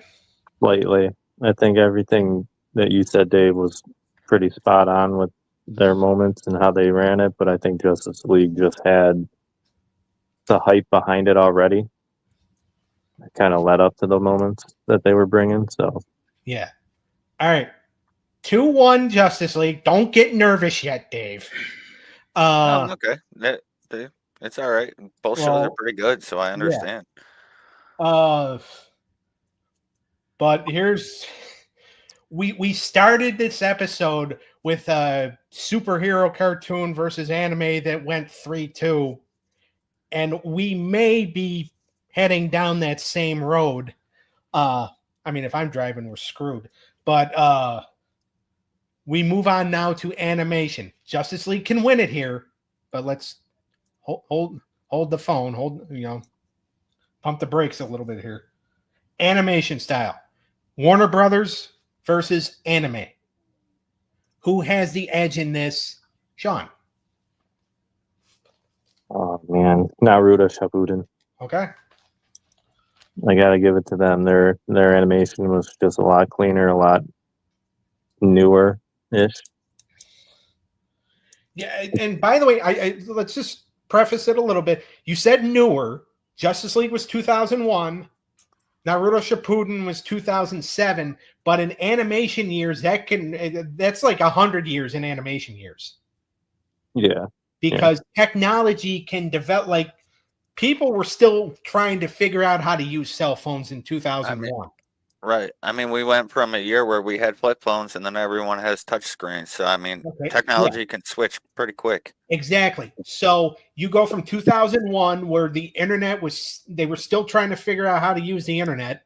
Speaker 5: slightly. I think everything that you said, Dave, was pretty spot on with their moments and how they ran it, but I think Justice League just had the hype behind it already. It kind of led up to the moments that they were bringing. So
Speaker 2: Yeah. All right. 2-1 Justice League. Don't get nervous yet, Dave.
Speaker 4: Okay. It's all right. Both shows are
Speaker 2: Well,
Speaker 4: pretty good, so I understand.
Speaker 2: but here's we started this episode with a superhero cartoon versus anime that went 3-2, and we may be heading down that same road. I mean, if I'm driving, we're screwed. But we move on now to animation. Justice League can win it here, but let's hold the phone, pump the brakes a little bit here. Animation style. Warner Brothers versus anime. Who has the edge in this? Sean.
Speaker 5: oh man, Naruto Shippuden.
Speaker 2: Okay.
Speaker 5: I gotta give it to them. Their animation was just a lot cleaner, a lot newer ish.
Speaker 2: Yeah, and by the way, I let's just preface it a little bit. You said newer. Justice League was 2001. Naruto Shippuden was 2007. But in animation years, that's like 100 years in animation years.
Speaker 5: Yeah.
Speaker 2: Because technology can develop. Like, people were still trying to figure out how to use cell phones in 2001.
Speaker 4: Right. I mean, we went from a year where we had flip phones and then everyone has touch screens. So, I mean, technology can switch pretty quick.
Speaker 2: Exactly. So you go from 2001, where the internet they were still trying to figure out how to use the internet.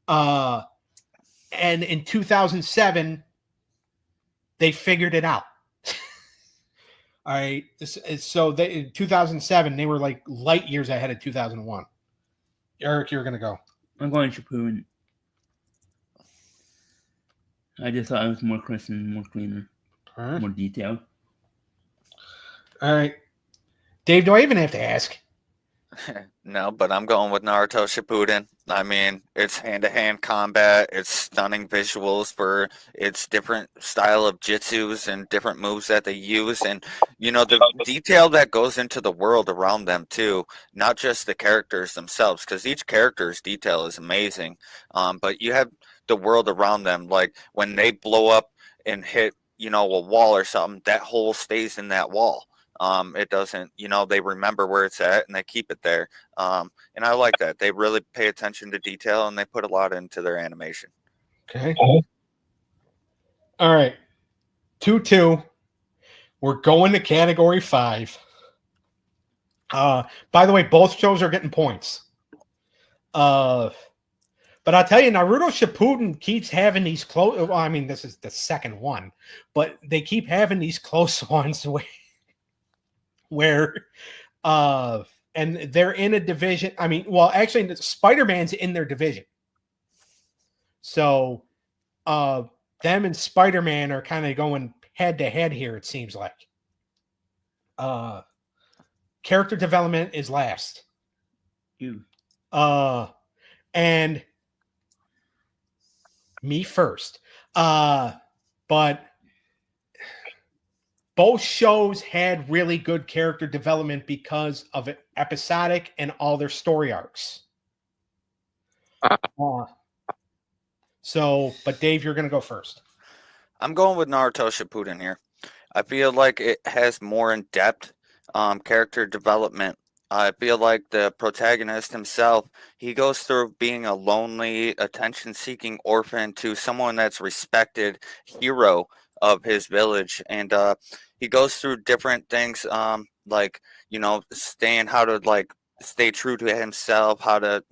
Speaker 2: And in 2007, they figured it out. All right. So in 2007, they were like light years ahead of 2001. Eric, you're going to go.
Speaker 3: I'm going Shippuden. I just thought it was more crisp and more cleaner, more detailed.
Speaker 2: All right. Dave, do I even have to ask?
Speaker 4: No, but I'm going with Naruto Shippuden. I mean, it's hand-to-hand combat. It's stunning visuals for its different style of jutsus and different moves that they use. And, the detail that goes into the world around them, too. Not just the characters themselves, because each character's detail is amazing. But you have the world around them. Like, when they blow up and hit, a wall or something, that hole stays in that wall. It doesn't, they remember where it's at and they keep it there. And I like that. They really pay attention to detail and they put a lot into their animation.
Speaker 2: Okay. All right. 2-2. We're going to category 5. By the way, both shows are getting points. But I'll tell you, Naruto Shippuden keeps having these close. Well, I mean, this is the second one, but they keep having these close ones where and they're in a division. I mean, well, actually, Spider-Man's in their division. So them and Spider-Man are kind of going head to head here, it seems like. character development is last.
Speaker 3: You.
Speaker 2: And me first. But both shows had really good character development because of it, episodic and all their story arcs. But Dave, you're going to go first.
Speaker 4: I'm going with Naruto Shippuden here. I feel like it has more in-depth character development. I feel like the protagonist himself, he goes through being a lonely, attention-seeking orphan to someone that's respected hero of his village, and he goes through different things, like, you know, how to like stay true to himself, how to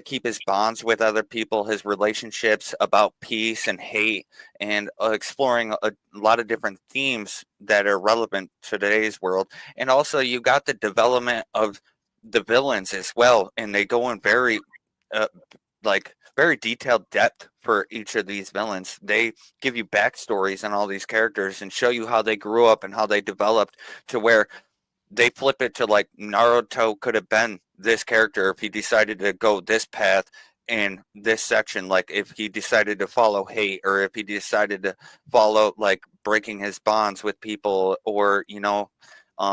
Speaker 4: keep his bonds with other people, his relationships, about peace and hate, and exploring a lot of different themes that are relevant to today's world. And also, you got the development of the villains as well, and they go in very, very detailed depth for each of these villains. They give you backstories on all these characters and show you how they grew up and how they developed to where they flip it to like Naruto could have been this character if he decided to go this path in this section, like if he decided to follow hate, or if he decided to follow like breaking his bonds with people, or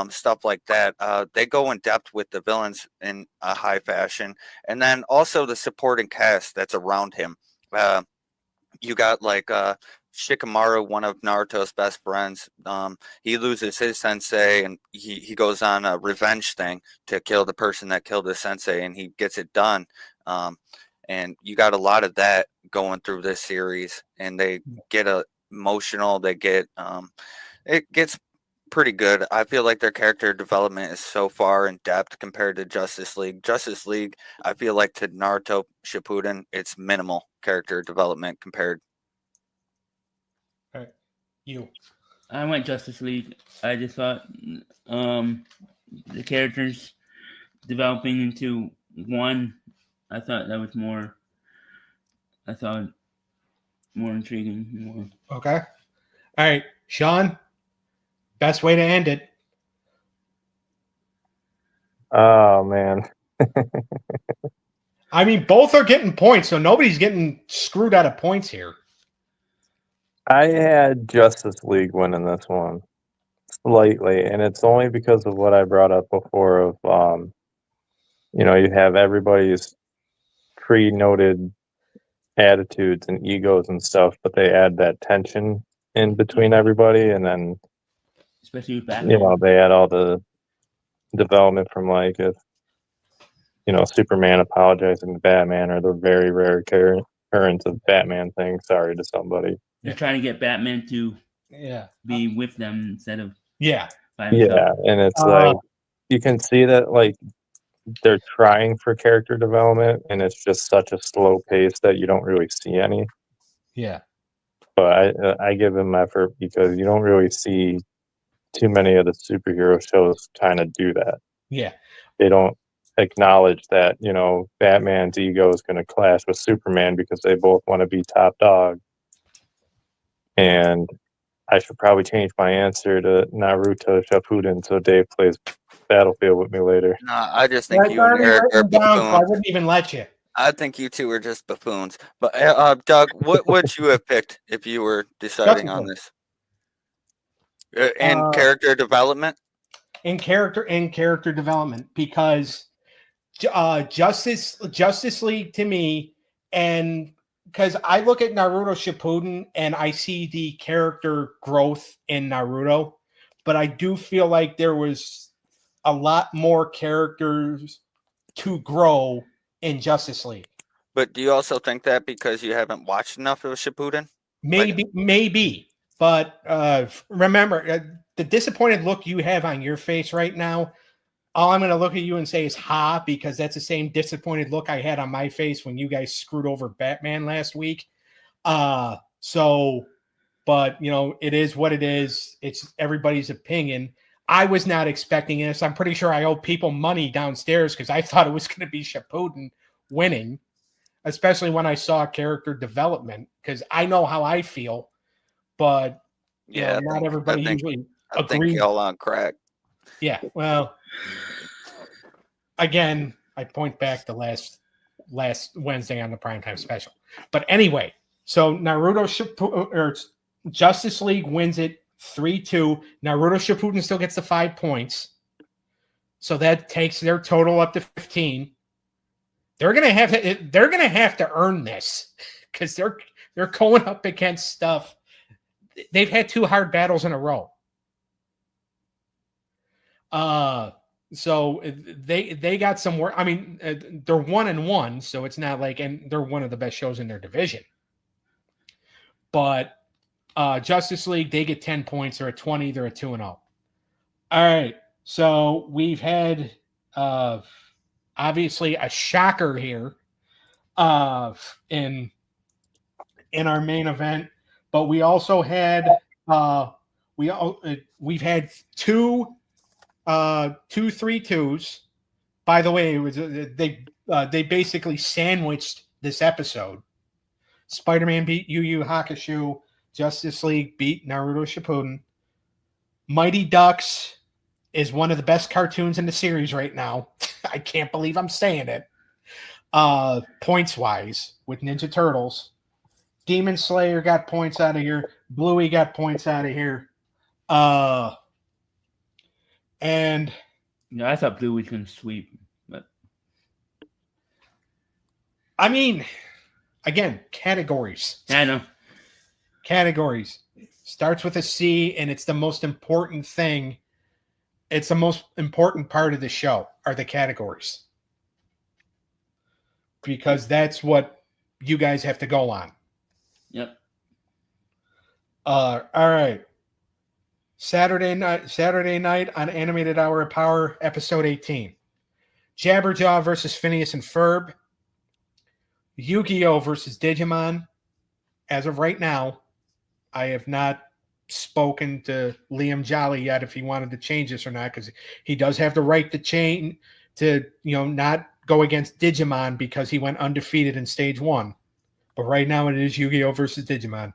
Speaker 4: stuff like that. They go in depth with the villains in a high fashion, and then also the supporting cast that's around him. You got like Shikamaru, one of Naruto's best friends. He loses his sensei, and he goes on a revenge thing to kill the person that killed his sensei, and he gets it done. And you got a lot of that going through this series, and they get emotional. They get it gets pretty good. I feel like their character development is so far in depth compared to Justice League. Justice League, I feel like to Naruto Shippuden, it's minimal character development compared.
Speaker 2: All right. You.
Speaker 3: I went Justice League. I just thought the characters developing into one, I thought that was more. I thought more intriguing. More.
Speaker 2: Okay. All right, Sean. Best way to end it.
Speaker 5: Oh man.
Speaker 2: I mean, both are getting points, so nobody's getting screwed out of points here.
Speaker 5: I had Justice League winning this one slightly, and it's only because of what I brought up before of you have everybody's pre-noted attitudes and egos and stuff, but they add that tension in between everybody, and then
Speaker 3: Especially with Batman.
Speaker 5: they add all the development from like if Superman apologizing to Batman, or the very rare occurrence of Batman saying sorry to somebody.
Speaker 3: They're trying to get Batman to be with them instead of by himself.
Speaker 5: Yeah, and it's like you can see that like they're trying for character development, and it's just such a slow pace that you don't really see any.
Speaker 2: Yeah.
Speaker 5: But I give them effort because you don't really see too many of the superhero shows trying to do that.
Speaker 2: Yeah.
Speaker 5: They don't acknowledge that, Batman's ego is going to clash with Superman because they both want to be top dog. And I should probably change my answer to Naruto Shippuden so Dave plays Battlefield with me later.
Speaker 4: Nah, I just think you and Eric are buffoons.
Speaker 2: I wouldn't even let you.
Speaker 4: I think you two are just buffoons. But Doug, what would you have picked if you were deciding on this? In character development?
Speaker 2: In character development, because Justice League to me, and because I look at Naruto Shippuden and I see the character growth in Naruto, but I do feel like there was a lot more characters to grow in Justice League.
Speaker 4: But do you also think that because you haven't watched enough of Shippuden?
Speaker 2: Maybe. But remember, the disappointed look you have on your face right now, all I'm going to look at you and say is ha, because that's the same disappointed look I had on my face when you guys screwed over Batman last week. But it is what it is. It's everybody's opinion. I was not expecting this. I'm pretty sure I owe people money downstairs because I thought it was going to be Shippuden winning, especially when I saw character development, because I know how I feel, but not everybody usually agrees.
Speaker 4: I think y'all on crack.
Speaker 2: Yeah, well, again, I point back to last Wednesday on the primetime special. But anyway, so Justice League wins it 3-2. Naruto Shippuden still gets the 5 points. So that takes their total up to 15. They're gonna have to earn this because they're going up against stuff. They've had 2 hard battles in a row. So they got some work. I mean, they're 1-1, so it's not like, and they're one of the best shows in their division. But Justice League, they get 10 points. They're at 20. They're at 2-0. All right. So we've had obviously a shocker here in our main event, but we also had we've had 2 3-2s. By the way, it was they basically sandwiched this episode. Spider-Man beat Yu Yu Hakusho. Justice League beat Naruto Shippuden. Mighty Ducks is one of the best cartoons in the series right now. I can't believe I'm saying it. Points wise, with Ninja Turtles. Demon Slayer got points out of here. Bluey got points out of here. And
Speaker 3: I thought Blue was going to sweep, but
Speaker 2: I mean, again, categories.
Speaker 3: I know.
Speaker 2: Categories starts with a C, and it's the most important thing. It's the most important part of the show are the categories, because that's what you guys have to go on.
Speaker 3: Yep.
Speaker 2: All right. Saturday night on Animated Hour of Power, episode 18. Jabberjaw versus Phineas and Ferb. Yu-Gi-Oh! Versus Digimon. As of right now, I have not spoken to Liam Jolly yet if he wanted to change this or not, because he does have the right to change to, not go against Digimon because he went undefeated in stage 1. But right now it is Yu-Gi-Oh! Versus Digimon.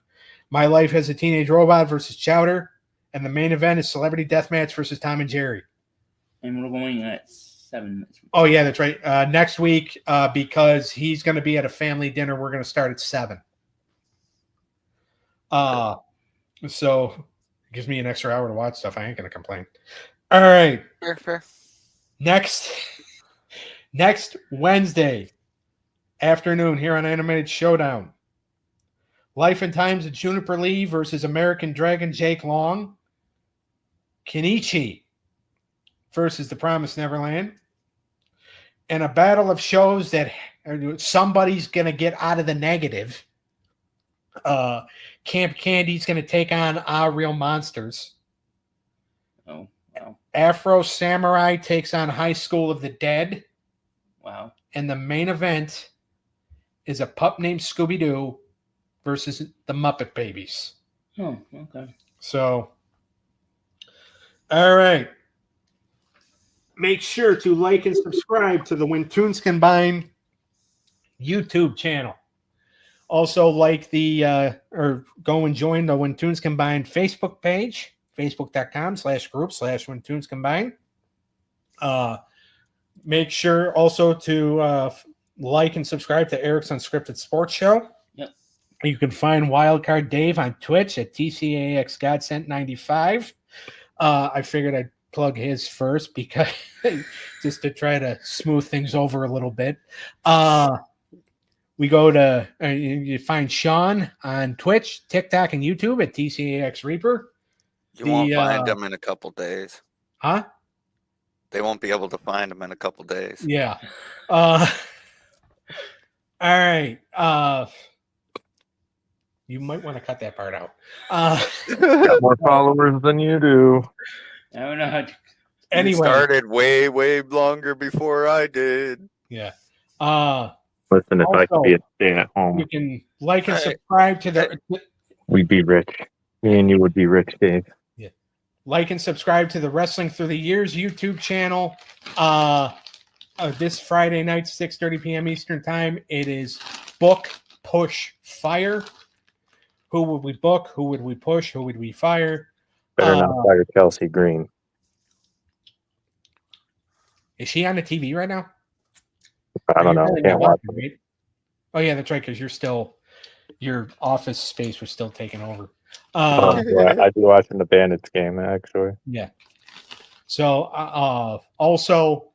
Speaker 2: My Life as a Teenage Robot versus Chowder. And the main event is Celebrity Deathmatch versus Tom and Jerry.
Speaker 3: And we're going at 7.
Speaker 2: Oh, yeah, that's right. Next week, because he's going to be at a family dinner, we're going to start at 7. So it gives me an extra hour to watch stuff. I ain't going to complain. All right.
Speaker 4: Fair.
Speaker 2: Next Wednesday afternoon here on Animated Showdown. Life and Times of Juniper Lee versus American Dragon Jake Long. Kenichi versus The Promised Neverland. And a battle of shows that somebody's going to get out of the negative. Camp Candy's going to take on Our Real Monsters.
Speaker 3: Oh, wow.
Speaker 2: Afro Samurai takes on High School of the Dead.
Speaker 3: Wow.
Speaker 2: And the main event is a pup named Scooby-Doo versus the Muppet Babies.
Speaker 3: Oh, okay.
Speaker 2: So, all right. Make sure to like and subscribe to the When Tunes Combine YouTube channel. Also, like or go and join the When Tunes Combine Facebook page, facebook.com/group/When Tunes Combine. Make sure also to like and subscribe to Eric's Unscripted Sports Show.
Speaker 3: Yep.
Speaker 2: You can find Wildcard Dave on Twitch at TCAX Godsent 95. I figured I'd plug his first because just to try to smooth things over a little bit. We go to you find Sean on Twitch, TikTok, and YouTube at TCAX Reaper.
Speaker 4: You won't find them in a couple days.
Speaker 2: Huh?
Speaker 4: They won't be able to find them in a couple days.
Speaker 2: Yeah. All right. You might want to cut that part out.
Speaker 5: Got more followers than you do.
Speaker 3: I don't know how to...
Speaker 2: Anyway.
Speaker 4: You started way, way longer before I did.
Speaker 2: Yeah.
Speaker 5: Listen, if I could
Speaker 2: Also,
Speaker 5: be a stay-at-home,
Speaker 2: you can like and subscribe to the
Speaker 5: we'd be rich. Me and you would be rich, Dave.
Speaker 2: Yeah. Like and subscribe to the Wrestling Through the Years YouTube channel. This Friday night, 6:30 p.m. Eastern Time. It is Book, Push, Fire. Who would we book? Who would we push? Who would we fire?
Speaker 5: Better not fire Chelsea Green.
Speaker 2: Is she on the TV right now?
Speaker 5: I don't
Speaker 2: You're
Speaker 5: know.
Speaker 2: really
Speaker 5: I can't
Speaker 2: not
Speaker 5: watch
Speaker 2: watching,
Speaker 5: it.
Speaker 2: right? Oh yeah, that's right. Because your office space was still taken over.
Speaker 5: I do watching the Bandits game actually.
Speaker 2: Yeah. So also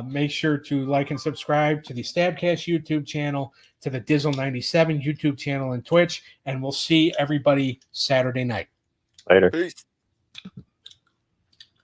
Speaker 2: make sure to like and subscribe to the Stabcast YouTube channel, to the Dizzle97 YouTube channel and Twitch, and we'll see everybody Saturday night.
Speaker 5: Later.
Speaker 4: Peace.